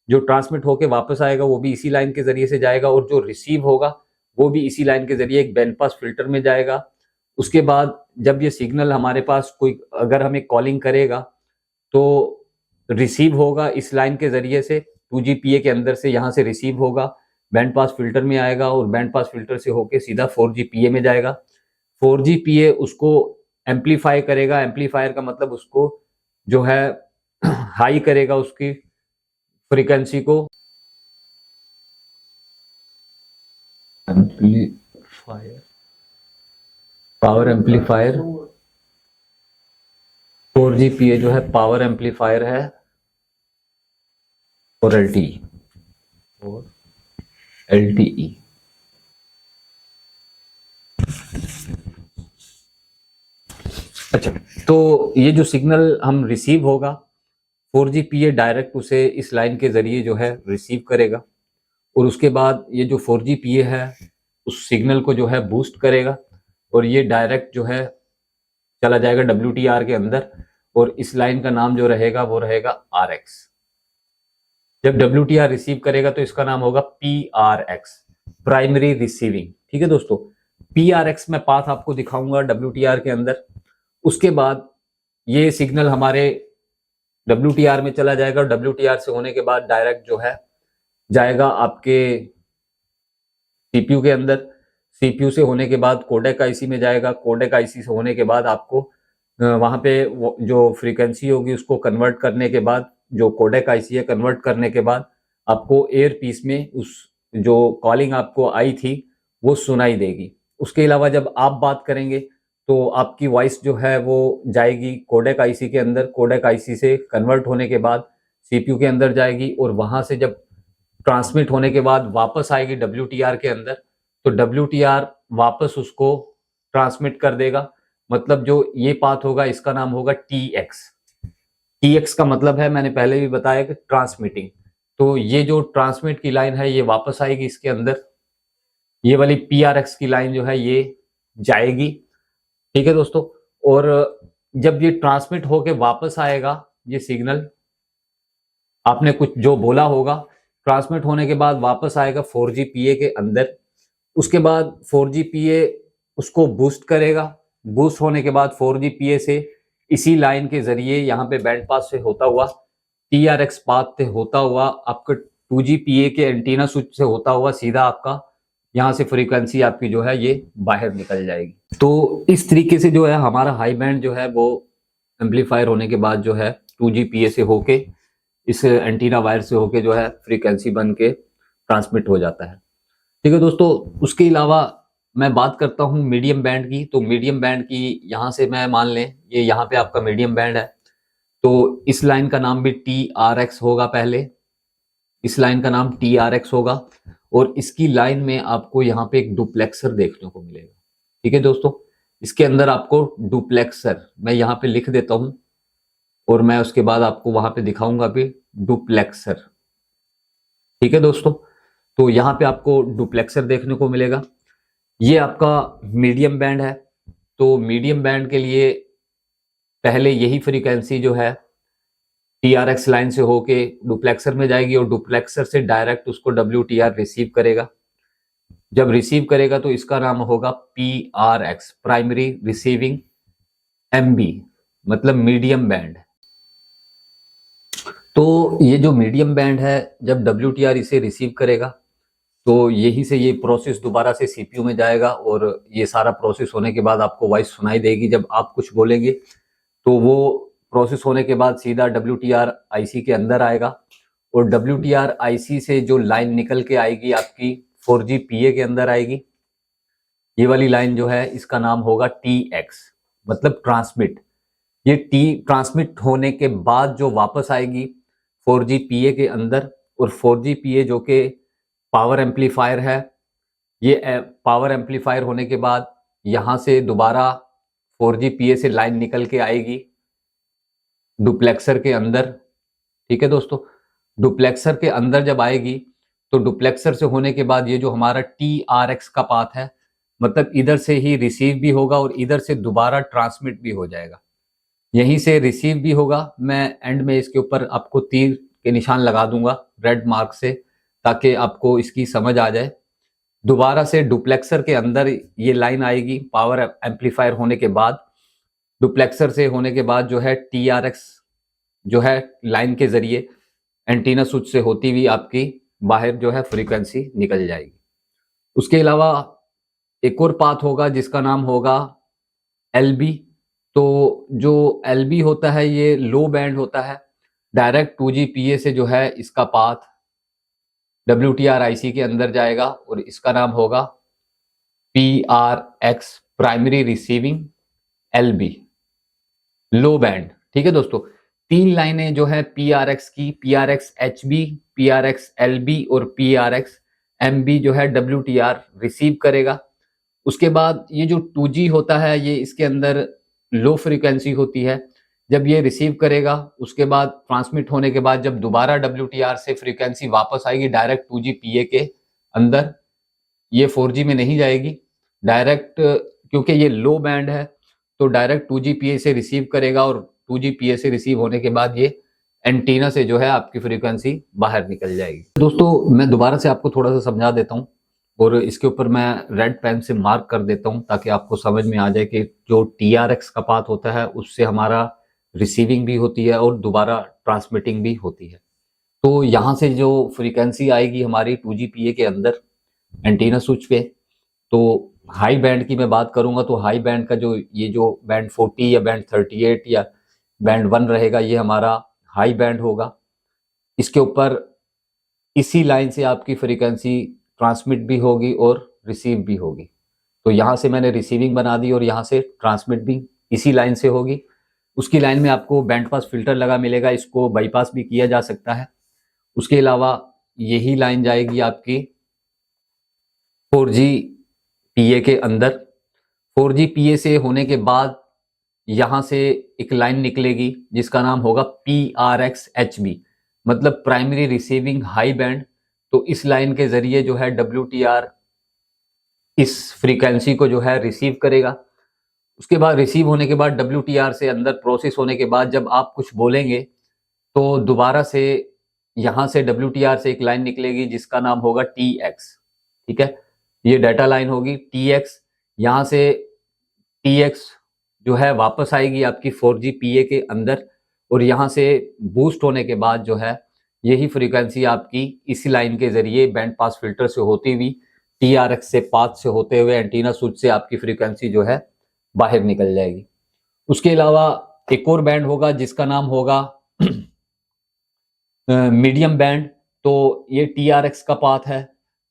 जो ट्रांसमिट होके वापस आएगा वो भी इसी लाइन के जरिए से जाएगा, और जो रिसीव होगा वो भी इसी लाइन के जरिए एक बैंड पास फिल्टर में जाएगा। उसके बाद जब ये सिग्नल हमारे पास कोई अगर हमें कॉलिंग करेगा तो रिसीव होगा इस लाइन के जरिए से, 2G PA के अंदर से यहाँ से रिसीव होगा, बैंड पास फिल्टर में आएगा, और बैंड पास फिल्टर से होके सीधा 4G PA में जाएगा। 4G PA उसको एम्पलीफाई करेगा, एम्पलीफायर का मतलब उसको जो है हाई करेगा, उसकी फ्रीक्वेंसी को, amplifier, power amplifier, 4G PA जो है पावर एम्पलीफायर है, और LTE। अच्छा, तो ये जो सिग्नल हम रिसीव होगा, 4G PA डायरेक्ट उसे इस लाइन के जरिए जो है रिसीव करेगा, और उसके बाद ये जो 4G PA है उस सिग्नल को जो है बूस्ट करेगा, और ये डायरेक्ट जो है चला जाएगा WTR के अंदर, और इस लाइन का नाम जो रहेगा वो रहेगा RX। जब WTR रिसीव करेगा तो इसका नाम होगा PRX, प्राइमरी रिसीविंग, ठीक है दोस्तों। PRX में पाथ आपको दिखाऊंगा WTR के अंदर। उसके बाद ये सिग्नल हमारे WTR में चला जाएगा, और WTR से होने के बाद डायरेक्ट जो है जाएगा आपके CPU के अंदर, CPU से होने के बाद कोडेक IC में जाएगा, कोडेक IC से होने के बाद आपको वहां पे जो फ्रीक्वेंसी होगी उसको कन्वर्ट करने के बाद, जो कोडेक IC है कन्वर्ट करने के बाद आपको एयर पीस में उस जो कॉलिंग आपको आई थी वो सुनाई देगी। उसके अलावा जब आप बात करेंगे तो आपकी वॉइस जो है वो जाएगी कोडेक IC के अंदर, कोडेक IC से कन्वर्ट होने के बाद CPU के अंदर जाएगी, और वहां से जब ट्रांसमिट होने के बाद वापस आएगी WTR के अंदर, तो WTR वापस उसको ट्रांसमिट कर देगा। मतलब जो ये पाथ होगा इसका नाम होगा TX का मतलब है, मैंने पहले भी बताया कि ट्रांसमिटिंग। तो ये जो ट्रांसमिट की लाइन है ये वापस आएगी इसके अंदर, ये वाली PRX की लाइन जो है ये जाएगी, ठीक है दोस्तों। और जब ये ट्रांसमिट होके वापस आएगा ये सिग्नल, आपने कुछ जो बोला होगा, ट्रांसमिट होने के बाद वापस आएगा 4G PA के अंदर। उसके बाद 4G PA उसको बूस्ट करेगा, बूस्ट होने के बाद 4G PA से इसी लाइन के जरिए यहाँ पे बैंड पास से होता हुआ, TRX पाथ से होता हुआ, आपके 2G PA के एंटीना स्विच से होता हुआ सीधा आपका यहाँ से फ्रीक्वेंसी आपकी जो है ये बाहर निकल जाएगी। तो इस तरीके से जो है हमारा हाई बैंड जो है वो एम्पलीफायर होने के बाद जो है 2G PA से होके इस एंटीना वायर से होके जो है फ्रीक्वेंसी बन के ट्रांसमिट हो जाता है, ठीक है दोस्तों। उसके अलावा मैं बात करता हूँ मीडियम बैंड की। तो मीडियम बैंड की यहाँ से मैं मान लें ये यहाँ पे आपका मीडियम बैंड है, तो इस लाइन का नाम भी TRX होगा, पहले इस लाइन का नाम TRX होगा, और इसकी लाइन में आपको यहाँ पे एक डुप्लेक्सर देखने को मिलेगा, ठीक है दोस्तों। इसके अंदर आपको डुप्लेक्सर, मैं यहाँ पे लिख देता हूँ और मैं उसके बाद आपको वहां पे दिखाऊंगा भी डुप्लेक्सर। ठीक है दोस्तों, तो यहाँ पे आपको डुप्लेक्सर देखने को मिलेगा। ये आपका मीडियम बैंड है। तो मीडियम बैंड के लिए पहले यही फ्रीक्वेंसी जो है TRX लाइन से होके डुप्लेक्सर में जाएगी और डुप्लेक्सर से डायरेक्ट उसको WTR रिसीव करेगा। जब रिसीव करेगा तो इसका नाम होगा PRX, प्राइमरी रिसीविंग MB, मतलब मीडियम बैंड। तो ये जो मीडियम बैंड है, जब WTR इसे रिसीव करेगा तो यही से ये प्रोसेस दोबारा से CPU में जाएगा और ये सारा प्रोसेस होने के बाद आपको वॉइस सुनाई देगी जब आप कुछ बोलेंगे। तो वो प्रोसेस होने के बाद सीधा WTR IC के अंदर आएगा और WTR IC से जो लाइन निकल के आएगी आपकी 4G PA के अंदर आएगी। ये वाली लाइन जो है इसका नाम होगा TX, मतलब ट्रांसमिट। ये ट्रांसमिट होने के बाद जो वापस आएगी 4G PA के अंदर, और 4G PA जो कि पावर एम्पलीफायर है, ये पावर एम्पलीफायर होने के बाद यहाँ से दोबारा 4G PA से लाइन निकल के आएगी डुप्लेक्सर के अंदर। ठीक है दोस्तों, डुप्लेक्सर के अंदर जब आएगी तो डुप्लेक्सर से होने के बाद ये जो हमारा TRX का पाथ है, मतलब इधर से ही रिसीव भी होगा और इधर से दोबारा ट्रांसमिट भी हो जाएगा। यहीं से रिसीव भी होगा। मैं एंड में इसके ऊपर आपको तीर के निशान लगा दूंगा रेड मार्क से, ताकि आपको इसकी समझ आ जाए। दोबारा से डुप्लेक्सर के अंदर ये लाइन आएगी पावर एम्पलीफायर होने के बाद। डुप्लेक्सर से होने के बाद जो है TRX जो है लाइन के जरिए एंटीना स्विच से होती हुई आपकी बाहर जो है फ्रीक्वेंसी निकल जाएगी। उसके अलावा एक और पाथ होगा जिसका नाम होगा LB। तो जो LB होता है ये लो बैंड होता है। डायरेक्ट 2G PA से जो है इसका पाथ WTR IC के अंदर जाएगा और इसका नाम होगा PRX, प्राइमरी रिसीविंग LB, लो बैंड। ठीक है दोस्तों, तीन लाइनें जो है PRX की, PRX HB, PRX LB और PRX MB जो है WTR रिसीव करेगा। उसके बाद ये जो 2G होता है ये इसके अंदर लो फ्रीक्वेंसी होती है। जब ये रिसीव करेगा उसके बाद ट्रांसमिट होने के बाद जब दोबारा WTR से फ्रीक्वेंसी वापस आएगी डायरेक्ट 2G PA के अंदर, ये 4G में नहीं जाएगी डायरेक्ट, क्योंकि ये लो बैंड है। तो डायरेक्ट 2G PA से रिसीव करेगा और 2G PA से रिसीव होने के बाद ये एंटीना से जो है आपकी फ्रीक्वेंसी बाहर निकल जाएगी। दोस्तों मैं दोबारा से आपको थोड़ा सा समझा देता हूँ और इसके ऊपर मैं रेड पेन से मार्क कर देता हूँ ताकि आपको समझ में आ जाए कि जो TRX का पाथ होता है उससे हमारा रिसीविंग भी होती है और दोबारा ट्रांसमिटिंग भी होती है। तो यहाँ से जो फ्रीक्वेंसी आएगी हमारी 2G PA के अंदर एंटीना स्विच पे, तो हाई बैंड की मैं बात करूंगा तो हाई बैंड का जो ये जो बैंड 40 या बैंड 38 या बैंड 1 रहेगा ये हमारा हाई बैंड होगा। इसके ऊपर इसी लाइन से आपकी फ्रीक्वेंसी ट्रांसमिट भी होगी और रिसीव भी होगी। तो यहाँ से मैंने रिसीविंग बना दी और यहाँ से ट्रांसमिट भी इसी लाइन से होगी। उसकी लाइन में आपको बैंड पास फिल्टर लगा मिलेगा, इसको बाईपास भी किया जा सकता है। उसके अलावा यही लाइन जाएगी आपकी 4G PA के अंदर। 4G PA से होने के बाद यहाँ से एक लाइन निकलेगी जिसका नाम होगा PRX HB, मतलब प्राइमरी रिसीविंग हाई बैंड। तो इस लाइन के जरिए जो है WTR इस फ्रीक्वेंसी को जो है रिसीव करेगा। उसके बाद रिसीव होने के बाद WTR से अंदर प्रोसेस होने के बाद जब आप कुछ बोलेंगे तो दोबारा से यहाँ से WTR से एक लाइन निकलेगी जिसका नाम होगा TX। ठीक है, ये डाटा लाइन होगी TX। यहाँ से TX जो है वापस आएगी आपकी 4G PA के अंदर और यहाँ से बूस्ट होने के बाद जो है यही फ्रीक्वेंसी आपकी इसी लाइन के जरिए बैंड पास फिल्टर से होती हुई TRX से पाथ से होते हुए एंटीना स्विच से आपकी फ्रीक्वेंसी जो है बाहर निकल जाएगी। उसके अलावा एक और बैंड होगा जिसका नाम होगा मीडियम बैंड। तो ये TRX का पाथ है,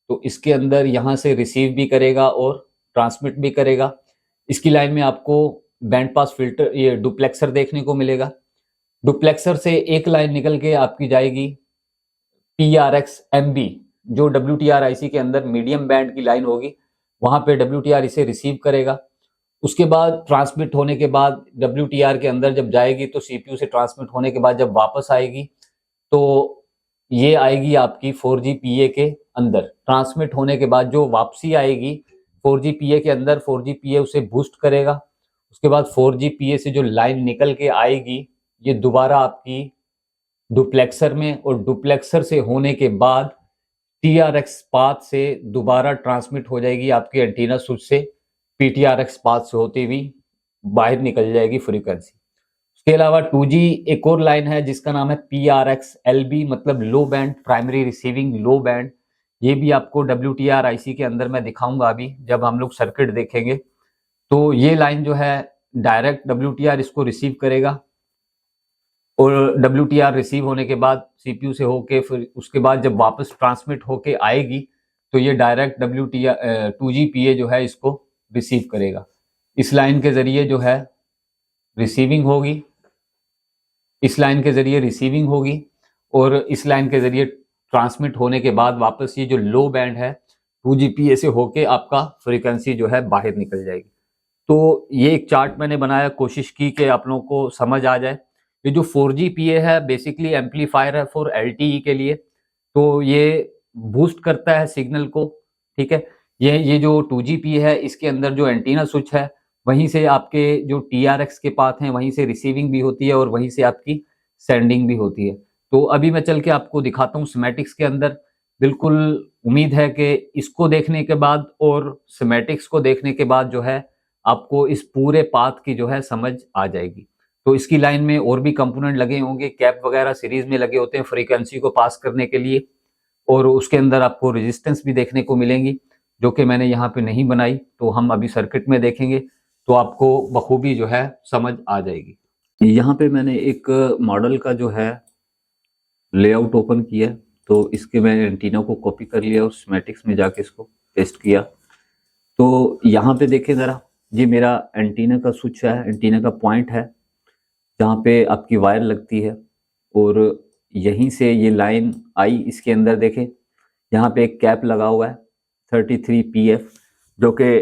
तो इसके अंदर यहाँ से रिसीव भी करेगा और ट्रांसमिट भी करेगा। इसकी लाइन में आपको बैंड पास फिल्टर ये डुप्लेक्सर देखने को मिलेगा। डुप्लेक्सर से एक लाइन निकल के आपकी जाएगी PRX MB, जो WTR IC के अंदर मीडियम बैंड की लाइन होगी। वहां पे WTR इसे रिसीव करेगा उसके बाद ट्रांसमिट होने के बाद WTR के अंदर जब जाएगी तो CPU से ट्रांसमिट होने के बाद जब वापस आएगी तो ये आएगी आपकी 4GPA के अंदर। ट्रांसमिट होने के बाद जो वापसी आएगी 4GPA के अंदर, 4GPA उसे बूस्ट करेगा। उसके बाद 4GPA से जो लाइन निकल के आएगी ये दोबारा आपकी डुप्लेक्सर में, और डुप्लेक्सर से होने के बाद TRX पाथ से दोबारा ट्रांसमिट हो जाएगी आपकी एंटीना स्विच से, PTRX पाथ से होती हुई बाहर निकल जाएगी फ्रीक्वेंसी। उसके अलावा 2G एक और लाइन है जिसका नाम है PRX LB, मतलब लो बैंड प्राइमरी रिसीविंग लो बैंड। ये भी आपको WTR IC के अंदर मैं दिखाऊंगा अभी जब हम लोग सर्किट देखेंगे। तो ये लाइन जो है डायरेक्ट WTR इसको रिसीव करेगा, और WTR रिसीव होने के बाद CPU से होके फिर उसके बाद जब वापस ट्रांसमिट होके आएगी तो ये डायरेक्ट WTR 2GPA जो है इसको रिसीव करेगा। इस लाइन के जरिए जो है रिसीविंग होगी, इस लाइन के जरिए रिसीविंग होगी, और इस लाइन के जरिए ट्रांसमिट होने के बाद वापस ये जो लो बैंड है 2GPA से होके आपका फ्रीक्वेंसी जो है बाहर निकल जाएगी। तो ये एक चार्ट मैंने बनाया, कोशिश की कि आप लोगों को समझ आ जाए। ये जो 4GPA है बेसिकली एम्पलीफायर है फॉर LTE के लिए, तो ये बूस्ट करता है सिग्नल को, ठीक है। ये जो 2GPA है इसके अंदर जो एंटीना स्विच है वहीं से आपके जो TRX के पाथ हैं वहीं से रिसीविंग भी होती है और वहीं से आपकी सेंडिंग भी होती है। तो अभी मैं चल के आपको दिखाता हूँ स्कीमेटिक्स के अंदर। बिल्कुल उम्मीद है कि इसको देखने के बाद और स्कीमेटिक्स को देखने के बाद जो है आपको इस पूरे पाथ की जो है समझ आ जाएगी। तो इसकी लाइन में और भी कंपोनेंट लगे होंगे, कैप वगैरह सीरीज में लगे होते हैं फ्रीक्वेंसी को पास करने के लिए, और उसके अंदर आपको रेजिस्टेंस भी देखने को मिलेंगी जो कि मैंने यहाँ पे नहीं बनाई। तो हम अभी सर्किट में देखेंगे तो आपको बखूबी जो है समझ आ जाएगी। यहाँ पे मैंने एक मॉडल का जो है लेआउट ओपन किया, तो इसके मैंने एंटीना को कॉपी कर लिया और स्कीमेटिक्स में जाके इसको पेस्ट किया। तो यहाँ पे देखें ज़रा, ये मेरा एंटीना का स्विच है, एंटीना का पॉइंट है जहाँ पे आपकी वायर लगती है, और यहीं से ये लाइन आई। इसके अंदर देखें यहाँ पे एक कैप लगा हुआ है 33 PF जो कि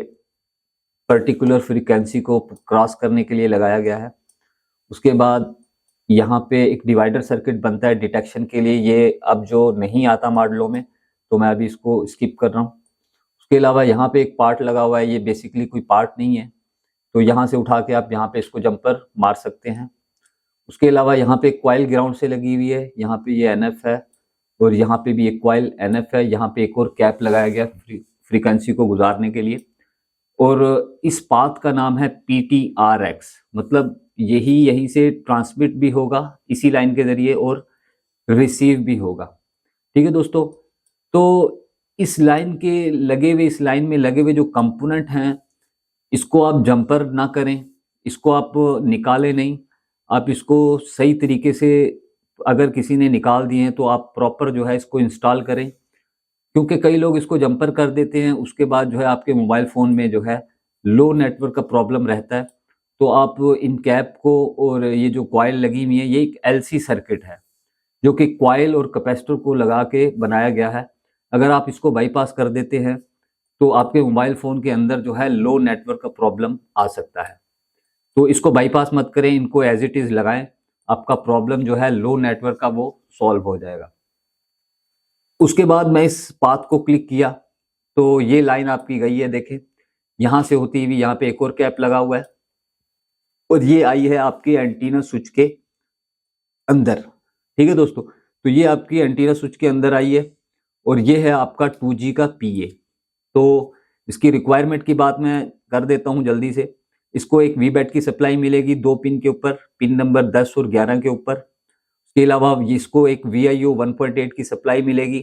पर्टिकुलर फ्रीक्वेंसी को क्रॉस करने के लिए लगाया गया है। उसके बाद यहाँ पे एक डिवाइडर सर्किट बनता है डिटेक्शन के लिए, ये अब जो नहीं आता मॉडलों में, तो मैं अभी इसको स्किप कर रहा हूँ। उसके अलावा यहाँ पे एक पार्ट लगा हुआ है, ये बेसिकली कोई पार्ट नहीं है, तो यहाँ से उठा के आप यहाँ पे इसको जंपर मार सकते हैं। उसके अलावा यहाँ पे एक कॉइल ग्राउंड से लगी हुई है, यहाँ पे ये NF है और यहाँ पे भी एक कॉइल NF है। यहाँ पे एक और कैप लगाया गया फ्रीक्वेंसी को गुजारने के लिए, और इस पाथ का नाम है PTRX, मतलब यहीं से ट्रांसमिट भी होगा इसी लाइन के जरिए और रिसीव भी होगा, ठीक है दोस्तों। तो इस लाइन में लगे हुए जो कंपोनेंट हैं इसको आप जंपर ना करें, इसको आप निकालें नहीं, आप इसको सही तरीके से, अगर किसी ने निकाल दिए हैं तो आप प्रॉपर जो है इसको इंस्टॉल करें, क्योंकि कई लोग इसको जंपर कर देते हैं। उसके बाद जो है आपके मोबाइल फ़ोन में जो है लो नेटवर्क का प्रॉब्लम रहता है। तो आप इन कैप को, और ये जो कॉइल लगी हुई है ये एक LC सर्किट है जो कि कॉइल और कैपेसिटर को लगा के बनाया गया है। अगर आप इसको बाईपास कर देते हैं तो आपके मोबाइल फ़ोन के अंदर जो है लो नेटवर्क का प्रॉब्लम आ सकता है। तो इसको बाईपास मत करें, इनको एज इट इज़ लगाएं, आपका प्रॉब्लम जो है लो नेटवर्क का वो सॉल्व हो जाएगा। उसके बाद मैं इस पाथ को क्लिक किया तो ये लाइन आपकी गई है, देखें यहाँ से होती हुई यहाँ पे एक और कैप लगा हुआ है, और ये आई है आपकी एंटीना स्विच के अंदर, ठीक है दोस्तों। तो ये आपकी एंटीना स्विच के अंदर आई है, और ये है आपका 2G का PA। तो इसकी रिक्वायरमेंट की बात मैं कर देता हूँ जल्दी से। इसको एक VBAT की सप्लाई मिलेगी 2 पिन के ऊपर, पिन नंबर 10 और 11 के ऊपर। उसके अलावा इसको एक VIO 1.8 की सप्लाई मिलेगी,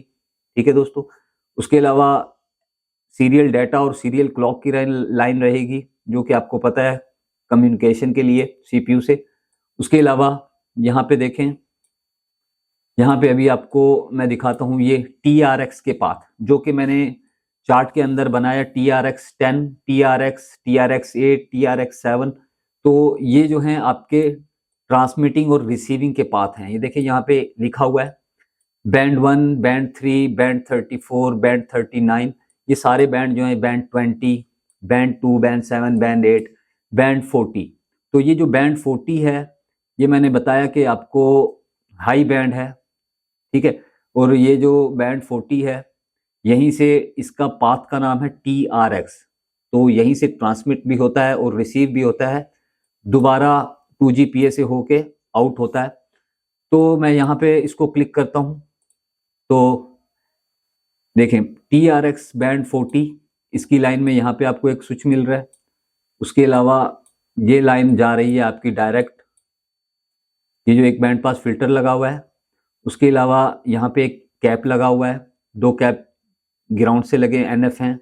ठीक है दोस्तों। उसके अलावा सीरियल डाटा और सीरियल क्लॉक की लाइन रहेगी जो कि आपको पता है कम्युनिकेशन के लिए CPU से। उसके अलावा यहाँ पे देखें, यहाँ पे अभी आपको मैं दिखाता हूँ ये TRX के पाथ जो कि मैंने चार्ट के अंदर बनाया, TRX 10, TRX 8, TRX 7। तो ये जो हैं आपके ट्रांसमिटिंग और रिसीविंग के पाथ हैं। ये देखिए यहाँ पे लिखा हुआ है बैंड 1, बैंड 3, बैंड 34, बैंड 39। ये सारे बैंड जो हैं, band 20, band 2, band 7, band 8, band 40। तो ये जो बैंड 40 है, ये मैंने बताया कि आपको हाई बैंड है, ठीक है। और ये जो बैंड 40 है, यहीं से इसका पाथ का नाम है TRX। तो यहीं से ट्रांसमिट भी होता है और रिसीव भी होता है, दोबारा 2GPA से होके आउट होता है। तो मैं यहाँ पे इसको क्लिक करता हूँ, तो देखें TRX बैंड 40, इसकी लाइन में यहाँ पे आपको एक स्विच मिल रहा है। उसके अलावा ये लाइन जा रही है आपकी डायरेक्ट, ये जो एक बैंड पास फिल्टर लगा हुआ है, उसके अलावा यहाँ पे एक कैप लगा हुआ है, 2 कैप ग्राउंड से लगे NF हैं।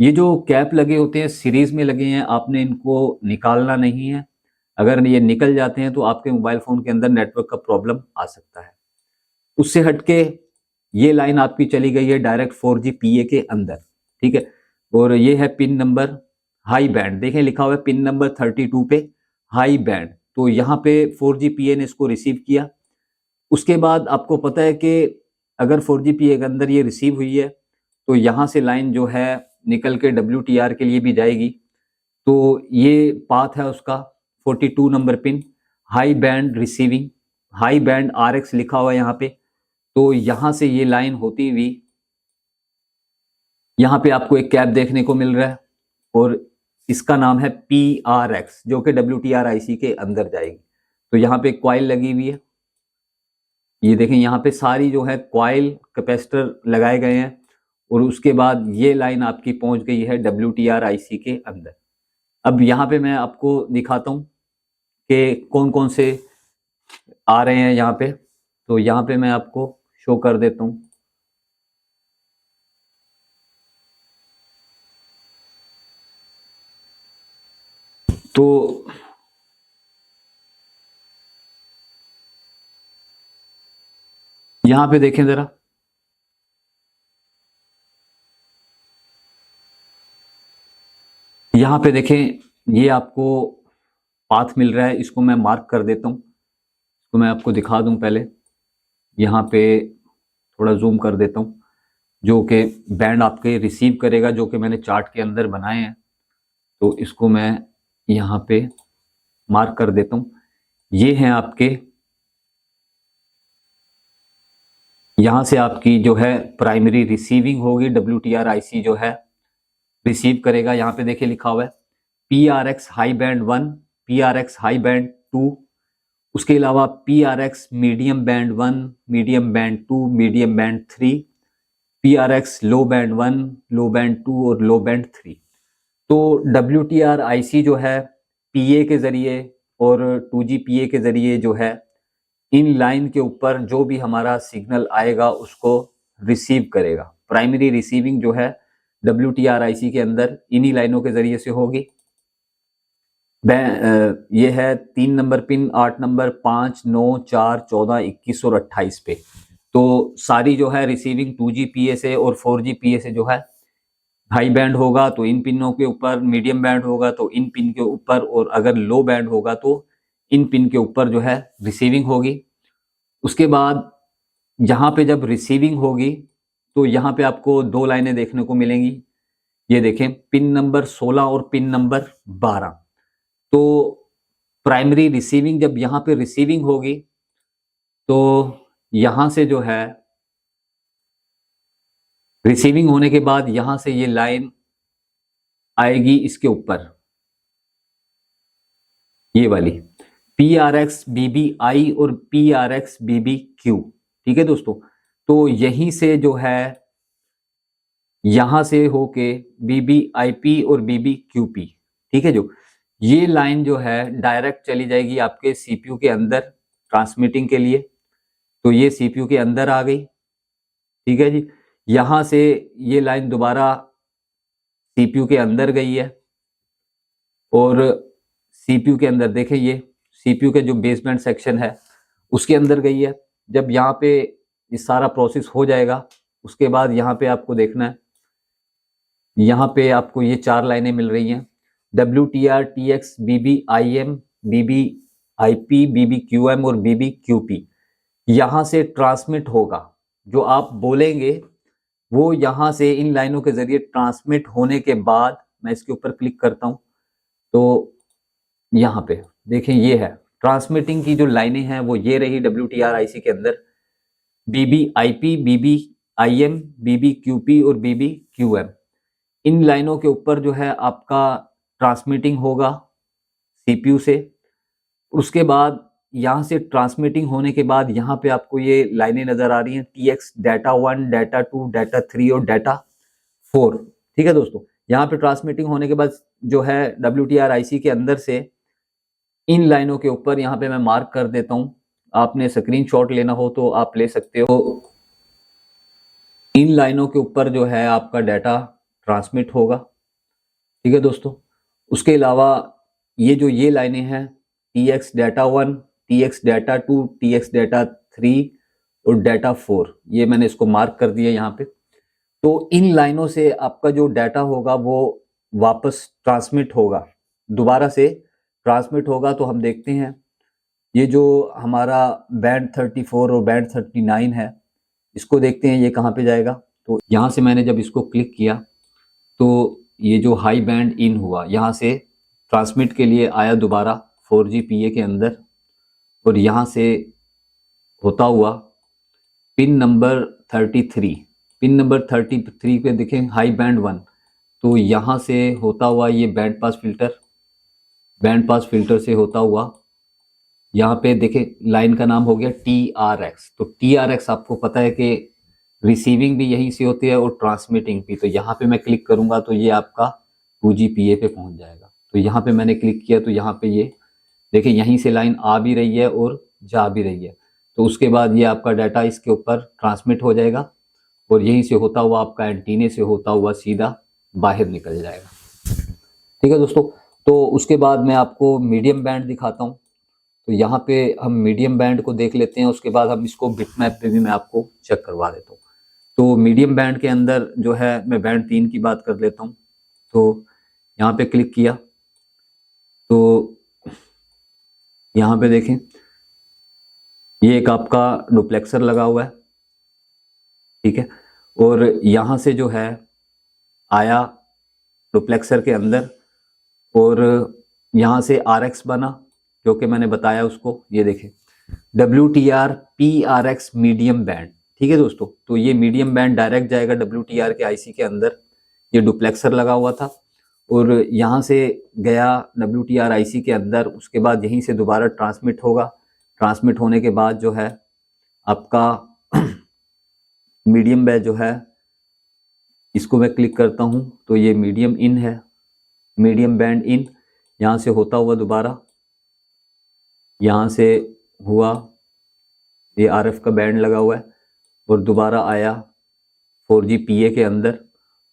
ये जो कैप लगे होते हैं सीरीज में लगे हैं, आपने इनको निकालना नहीं है। अगर ये निकल जाते हैं तो आपके मोबाइल फोन के अंदर नेटवर्क का प्रॉब्लम आ सकता है। उससे हटके ये लाइन आपकी चली गई है डायरेक्ट 4GPA के अंदर, ठीक है। और ये है पिन नंबर हाई बैंड, देखें लिखा हुआ है पिन नंबर 32 पे हाई बैंड। तो यहाँ पे 4GPA ने इसको रिसीव किया। उसके बाद आपको पता है कि अगर 4GPA के अंदर ये रिसीव हुई है तो यहाँ से लाइन जो है निकल के WTR के लिए भी जाएगी। तो ये पाथ है उसका 42 number pin high band receiving, high band RX लिखा हुआ है यहाँ पे। तो यहाँ से ये लाइन होती हुई यहाँ पे आपको एक कैप देखने को मिल रहा है और इसका नाम है PRX, जो कि WTR IC के अंदर जाएगी। तो यहाँ पे कॉइल लगी हुई है, ये देखें यहाँ पे सारी जो है कॉइल कैपेसिटर लगाए गए हैं। और उसके बाद ये लाइन आपकी पहुंच गई है WTR IC के अंदर। अब यहाँ पे मैं आपको दिखाता हूँ कि कौन कौन से आ रहे हैं यहाँ पे। तो यहाँ पे मैं आपको शो कर देता हूँ। तो यहाँ पे देखें जरा, यहाँ पे देखें ये आपको पाथ मिल रहा है, इसको मैं मार्क कर देता हूँ। तो मैं आपको दिखा दूं, पहले यहाँ पे थोड़ा जूम कर देता हूँ, जो कि बैंड आपके रिसीव करेगा, जो कि मैंने चार्ट के अंदर बनाए हैं। तो इसको मैं यहाँ पे मार्क कर देता हूँ। ये हैं आपके, यहाँ से आपकी जो है प्राइमरी रिसीविंग होगी, WTR IC जो है रिसीव करेगा। यहाँ पे देखिए लिखा हुआ है PRX high band 1, PRX high band 2, उसके अलावा PRX medium band 1, medium band 2, medium band 3, PRX लो बैंड 1, लो बैंड 2 और लो बैंड 3। तो WTR IC जो है PA के जरिए और 2GPA के जरिए जो है इन लाइन के ऊपर जो भी हमारा सिग्नल आएगा उसको रिसीव करेगा। प्राइमरी रिसीविंग जो है WTR IC के अंदर इन्हीं लाइनों के जरिए से होगी। ये है 3 नंबर पिन, 8 नंबर, 5, 9, 4, 14, 21 और 28 पे। तो सारी जो है रिसीविंग 2GPA से और 4GPA से जो है हाई बैंड होगा तो इन पिनों के ऊपर, मीडियम बैंड होगा तो इन पिन के ऊपर, और अगर लो बैंड होगा तो इन पिन के ऊपर जो है रिसीविंग होगी। उसके बाद यहाँ पे जब रिसीविंग होगी तो यहाँ पे आपको 2 लाइनें देखने को मिलेंगी। ये देखें पिन नंबर 16 और पिन नंबर 12। तो प्राइमरी रिसीविंग जब यहाँ पे रिसीविंग होगी तो यहाँ से जो है रिसीविंग होने के बाद यहाँ से ये लाइन आएगी इसके ऊपर, ये वाली PRX BBI और PRX BBQ, ठीक है दोस्तों। तो यहीं से जो है यहां से होके BBIP और BBQP, ठीक है, जो ये लाइन जो है डायरेक्ट चली जाएगी आपके CPU के अंदर ट्रांसमिटिंग के लिए। तो ये CPU के अंदर आ गई, ठीक है जी। यहां से ये लाइन दोबारा CPU के अंदर गई है और CPU के अंदर देखें ये CPU के जो बेसबैंड सेक्शन है उसके अंदर गई है। जब यहाँ पे ये सारा प्रोसेस हो जाएगा उसके बाद यहाँ पे आपको देखना है, यहाँ पे आपको ये 4 लाइनें मिल रही हैं WTR TX BBIM BBIP BBQM और BBQP। यहाँ से ट्रांसमिट होगा, जो आप बोलेंगे वो यहाँ से इन लाइनों के जरिए ट्रांसमिट होने के बाद मैं इसके ऊपर क्लिक करता हूँ तो यहाँ पे देखें ये है ट्रांसमिटिंग की जो लाइनें हैं वो ये रही WTR IC के अंदर, BBIP, BBIM, BBQP और BBQM। इन लाइनों के ऊपर जो है आपका ट्रांसमिटिंग होगा CPU से। उसके बाद यहाँ से ट्रांसमिटिंग होने के बाद यहाँ पे आपको ये लाइनें नजर आ रही हैं, TX डाटा 1, डाटा 2, डाटा 3 और डाटा 4। ठीक है दोस्तों, यहाँ पे ट्रांसमिटिंग होने के बाद जो है WTR IC के अंदर से इन लाइनों के ऊपर यहाँ पे मैं मार्क कर देता हूँ, आपने स्क्रीनशॉट लेना हो तो आप ले सकते हो। इन लाइनों के ऊपर जो है आपका डाटा ट्रांसमिट होगा। ठीक है दोस्तों, उसके अलावा ये लाइनें हैं TX data 1, TX data 2, TX data 3 और डाटा 4, ये मैंने इसको मार्क कर दिया यहाँ पे। तो इन लाइनों से आपका जो डाटा होगा वो वापस ट्रांसमिट होगा, दोबारा से ट्रांसमिट होगा। तो हम देखते हैं ये जो हमारा बैंड 34 और बैंड 39 है, इसको देखते हैं ये कहाँ पे जाएगा। तो यहाँ से मैंने जब इसको क्लिक किया तो ये जो हाई बैंड इन हुआ, यहाँ से ट्रांसमिट के लिए आया दोबारा 4GPA के अंदर, और यहाँ से होता हुआ पिन नंबर 33, पिन नंबर 33 पे देखें हाई बैंड 1, तो यहाँ से होता हुआ ये band pass filter, band pass filter से होता हुआ यहाँ पे देखें लाइन का नाम हो गया TRX। तो TRX आपको पता है कि रिसीविंग भी यहीं से होती है और ट्रांसमिटिंग भी। तो यहाँ पे मैं क्लिक करूंगा तो ये आपका 2GPA पे पहुंच जाएगा। तो यहाँ पे मैंने क्लिक किया तो यहाँ पे ये देखिए यहीं से लाइन आ भी रही है और जा भी रही है। तो उसके बाद ये आपका डाटा इसके ऊपर ट्रांसमिट हो जाएगा और यहीं से होता हुआ आपका एंटीने से होता हुआ सीधा बाहर निकल जाएगा। ठीक है दोस्तों, तो उसके बाद मैं आपको मीडियम बैंड दिखाता हूँ। तो यहाँ पे हम मीडियम बैंड को देख लेते हैं, उसके बाद हम इसको बिटमैप पे भी मैं आपको चेक करवा देता हूँ। तो मीडियम बैंड के अंदर जो है मैं बैंड 3 की बात कर लेता हूँ। तो यहाँ पे क्लिक किया तो यहाँ पे देखें ये एक आपका डुप्लेक्सर लगा हुआ है। ठीक है, और यहाँ से जो है आया डुप्लेक्सर के अंदर और यहाँ से RX बना, जो कि मैंने बताया उसको, ये देखें WTR PRX मीडियम बैंड। ठीक है दोस्तों, तो ये मीडियम बैंड डायरेक्ट जाएगा WTR के IC के अंदर, ये डुप्लेक्सर लगा हुआ था और यहाँ से गया WTR IC के अंदर, उसके बाद यहीं से दोबारा ट्रांसमिट होगा। ट्रांसमिट होने के बाद जो है आपका मीडियम बैंड जो है, इसको मैं क्लिक करता हूँ तो ये मीडियम इन है, मीडियम बैंड इन, यहाँ से होता हुआ दोबारा यहाँ से हुआ, ये RF का बैंड लगा हुआ है और दोबारा आया 4GPA के अंदर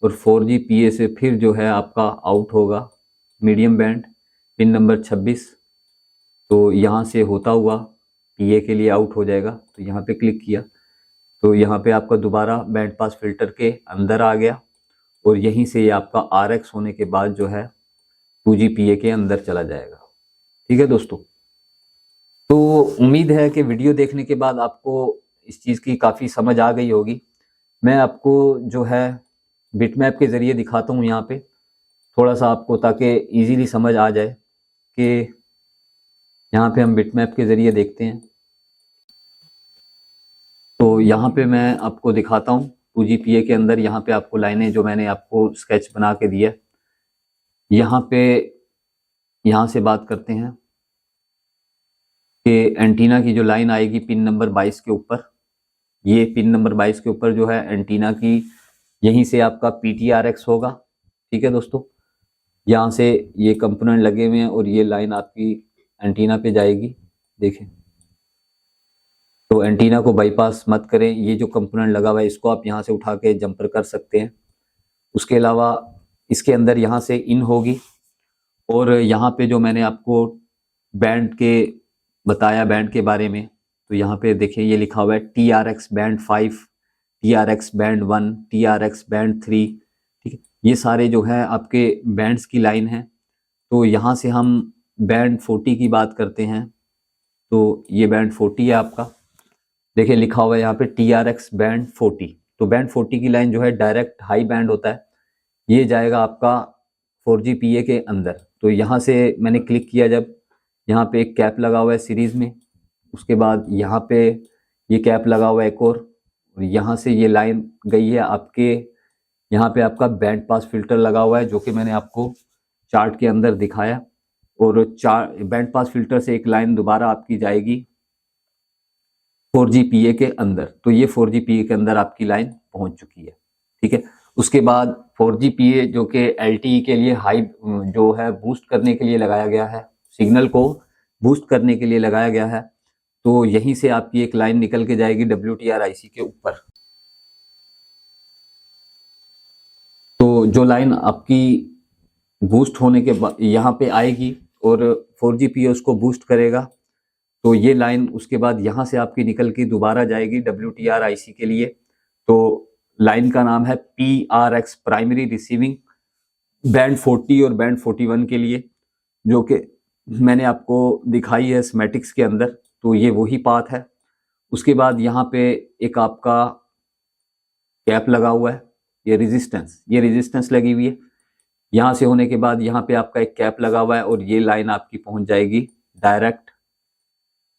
और 4GPA से फिर जो है आपका आउट होगा मीडियम बैंड पिन नंबर 26। तो यहाँ से होता हुआ PA के लिए आउट हो जाएगा। तो यहाँ पे क्लिक किया तो यहाँ पे आपका दोबारा बैंड पास फिल्टर के अंदर आ गया और यहीं से ये आपका RX होने के बाद जो है 2GPA के अंदर चला जाएगा। ठीक है दोस्तों, तो उम्मीद है कि वीडियो देखने के बाद आपको इस चीज़ की काफ़ी समझ आ गई होगी। मैं आपको जो है बिटमैप के ज़रिए दिखाता हूँ यहाँ पे थोड़ा सा आपको, ताकि इजीली समझ आ जाए कि यहाँ पे हम बिटमैप के ज़रिए देखते हैं। तो यहाँ पे मैं आपको दिखाता हूँ 2GPA के अंदर, यहाँ पे आपको लाइनें जो मैंने आपको स्केच बना के दिया, यहाँ पे यहाँ से बात करते हैं कि एंटीना की जो लाइन आएगी पिन नंबर 22 के ऊपर, ये पिन नंबर 22 के ऊपर जो है एंटीना की, यहीं से आपका PTRX होगा। ठीक है दोस्तों, यहाँ से ये कंपोनेंट लगे हुए हैं और ये लाइन आपकी एंटीना पे जाएगी। देखें, तो एंटीना को बाईपास मत करें, ये जो कंपोनेंट लगा हुआ है इसको आप यहाँ से उठा के जंपर कर सकते हैं। उसके अलावा इसके अंदर यहाँ से इन होगी और यहाँ पे जो मैंने आपको बैंड के बताया, बैंड के बारे में, तो यहाँ पे देखिए ये लिखा हुआ है TRX band 5, TRX band 1, TRX band 3। ठीक है, ये सारे जो है आपके बैंड्स की लाइन है। तो यहाँ से हम बैंड 40 की बात करते हैं, तो ये बैंड 40 है आपका, देखिए लिखा हुआ है यहाँ पे TRX बैंड 40। तो बैंड 40 की लाइन जो है डायरेक्ट हाई बैंड होता है, ये जाएगा आपका 4GPA के अंदर। तो यहाँ से मैंने क्लिक किया, जब यहाँ पे एक कैप लगा हुआ है सीरीज में, उसके बाद यहाँ पे ये कैप लगा हुआ है एक और यहाँ से ये लाइन गई है आपके, यहाँ पे आपका बैंड पास फिल्टर लगा हुआ है जो कि मैंने आपको चार्ट के अंदर दिखाया, और बैंड पास फिल्टर से एक लाइन दोबारा आपकी जाएगी 4GPA के अंदर। तो ये 4GPA के अंदर आपकी लाइन पहुंच चुकी है, ठीक है। उसके बाद 4GPA जो कि LTE के लिए हाई जो है बूस्ट करने के लिए लगाया गया है, सिग्नल को बूस्ट करने के लिए लगाया गया है, तो यहीं से आपकी एक लाइन निकल के जाएगी WTR IC के ऊपर। तो जो लाइन आपकी बूस्ट होने के बाद यहाँ पे आएगी और 4GPA उसको बूस्ट करेगा, तो ये लाइन उसके बाद यहाँ से आपकी निकल के दोबारा जाएगी WTR IC के लिए। तो लाइन का नाम है PRX, प्राइमरी रिसीविंग, बैंड 40 और बैंड 41 के लिए, जो कि मैंने आपको दिखाई है स्मेटिक्स के अंदर। तो ये वही पाथ है। उसके बाद यहाँ पे एक आपका कैप लगा हुआ है, ये रेजिस्टेंस लगी हुई है। यहाँ से होने के बाद यहाँ पे आपका एक कैप लगा हुआ है और ये लाइन आपकी पहुंच जाएगी डायरेक्ट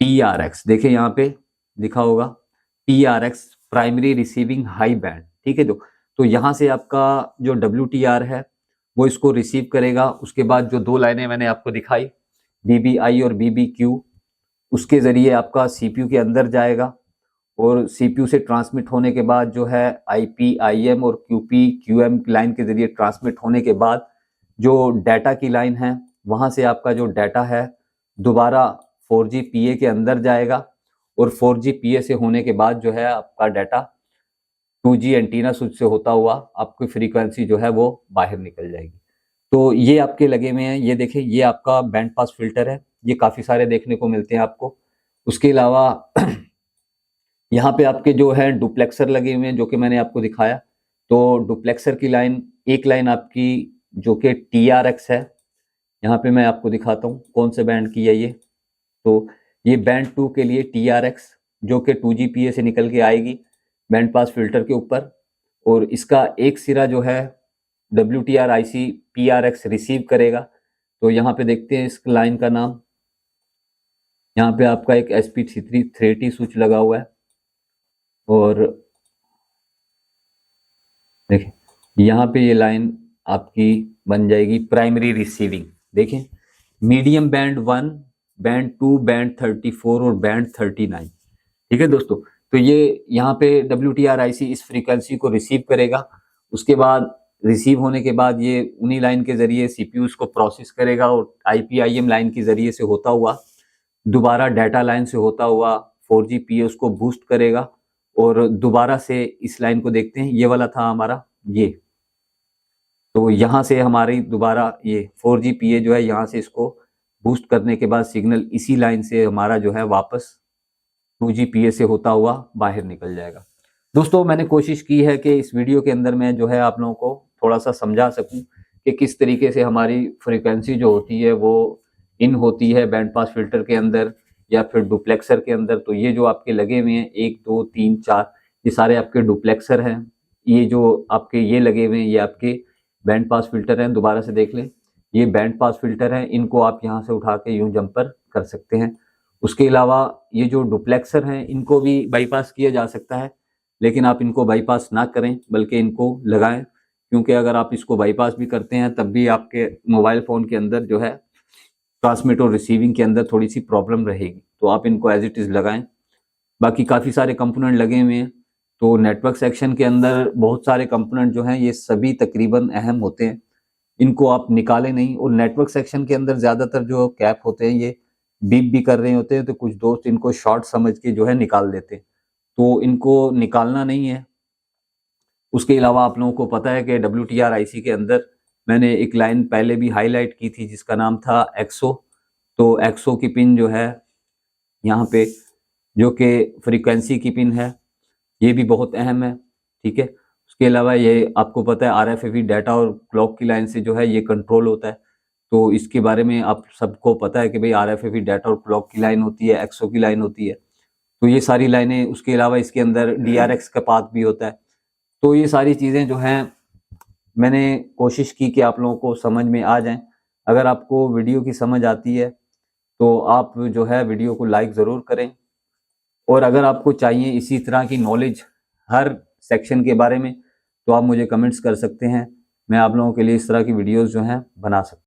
PRX। देखिए यहाँ पे लिखा होगा PRX, primary receiving high band, ठीक है। तो यहाँ से आपका जो WTR है वो इसको रिसीव करेगा। उसके बाद जो दो लाइनें मैंने आपको दिखाई BBI और BBQ, उसके जरिए आपका CPU के अंदर जाएगा और CPU से ट्रांसमिट होने के बाद जो है IP, IM और QP, QM लाइन के जरिए ट्रांसमिट होने के बाद जो डाटा की लाइन है, वहां से आपका जो डाटा है दोबारा 4GPA के अंदर जाएगा और 4GPA से होने के बाद जो है आपका डाटा 2G एंटीना स्विच से होता हुआ आपकी फ्रीक्वेंसी जो है वो बाहर निकल जाएगी। तो ये आपके लगे हुए हैं, ये देखें, ये आपका बैंड पास फिल्टर है, ये काफी सारे देखने को मिलते हैं आपको। उसके अलावा यहाँ पे आपके जो है डुप्लेक्सर लगे हुए हैं जो कि मैंने आपको दिखाया। तो डुप्लेक्सर की लाइन, एक लाइन आपकी जो कि TRX है, यहाँ पे मैं आपको दिखाता हूँ कौन से बैंड की है ये। तो ये बैंड 2 के लिए TRX जो कि 2GPA से निकल के आएगी बैंड पास फिल्टर के ऊपर, और इसका एक सिरा जो है WTR IC PRX रिसीव करेगा। तो यहाँ पे देखते हैं इस लाइन का नाम, यहाँ पे आपका एक SP330 स्विच लगा हुआ है और देखिए यहाँ पे ये लाइन आपकी बन जाएगी प्राइमरी रिसीविंग। देखें, मीडियम बैंड 1, बैंड 2, बैंड 34 और बैंड 39, ठीक है दोस्तों। तो ये यहाँ पे WTR IC इस फ्रीक्वेंसी को रिसीव करेगा। उसके बाद रिसीव होने के बाद ये उन्हीं लाइन के जरिए CPU को प्रोसेस करेगा और IP IM लाइन के जरिए से होता हुआ दोबारा डाटा लाइन से होता हुआ 4GPA उसको बूस्ट करेगा और दोबारा से इस लाइन को देखते हैं, ये वाला था हमारा ये। तो यहाँ से हमारी दोबारा ये 4GPA जो है यहाँ से इसको बूस्ट करने के बाद सिग्नल इसी लाइन से हमारा जो है वापस 2GPA से होता हुआ बाहर निकल जाएगा। दोस्तों, मैंने कोशिश की है कि इस वीडियो के अंदर मैं जो है आप लोगों को थोड़ा सा समझा सकूं कि किस तरीके से हमारी फ्रीक्वेंसी जो होती है वो इन होती है बैंड पास फिल्टर के अंदर या फिर डुप्लेक्सर के अंदर। तो ये जो आपके लगे हुए हैं 1, 2, 3, 4, ये सारे आपके डुप्लेक्सर हैं। ये जो आपके ये लगे हुए हैं ये आपके बैंड पास फिल्टर हैं। दोबारा से देख लें, ये बैंड पास फिल्टर हैं, इनको आप यहाँ से उठा के यूं जंपर कर सकते हैं। उसके अलावा ये जो डुप्लेक्सर हैं इनको भी बाईपास किया जा सकता है, लेकिन आप इनको बाईपास ना करें बल्कि इनको लगाएं, क्योंकि अगर आप इसको बाईपास भी करते हैं तब भी आपके मोबाइल फ़ोन के अंदर जो है ट्रांसमिट और रिसीविंग के अंदर थोड़ी सी प्रॉब्लम रहेगी। तो आप इनको एज इट इज़ लगाएं। बाकी काफ़ी सारे कंपोनेंट लगे हुए हैं। तो नेटवर्क सेक्शन के अंदर बहुत सारे कंपोनेंट जो हैं ये सभी तकरीबन अहम होते हैं, इनको आप निकालें नहीं। और नेटवर्क सेक्शन के अंदर ज़्यादातर जो कैप होते हैं ये बीप भी कर रहे होते हैं, तो कुछ दोस्त इनको शॉर्ट समझ के जो है निकाल देते हैं, तो इनको निकालना नहीं है। उसके अलावा आप लोगों को पता है कि WTR IC के अंदर मैंने एक लाइन पहले भी हाईलाइट की थी जिसका नाम था एक्सो। तो एक्सो की पिन जो है यहाँ पे जो कि फ्रीक्वेंसी की पिन है, ये भी बहुत अहम है, ठीक है। उसके अलावा ये आपको पता है RFID डाटा और क्लॉक की लाइन से जो है ये कंट्रोल होता है। तो इसके बारे में आप सबको पता है कि भाई RFID डाटा और क्लॉक की लाइन होती है, एक्सो की लाइन होती है। तो ये सारी लाइनें, उसके अलावा इसके अंदर DRX का पाथ भी होता है। तो ये सारी चीज़ें जो हैं मैंने कोशिश की कि आप लोगों को समझ में आ जाएं। अगर आपको वीडियो की समझ आती है तो आप जो है वीडियो को लाइक ज़रूर करें, और अगर आपको चाहिए इसी तरह की नॉलेज हर सेक्शन के बारे में तो आप मुझे कमेंट्स कर सकते हैं। मैं आप लोगों के लिए इस तरह की वीडियोस जो हैं बना सकता हूँ।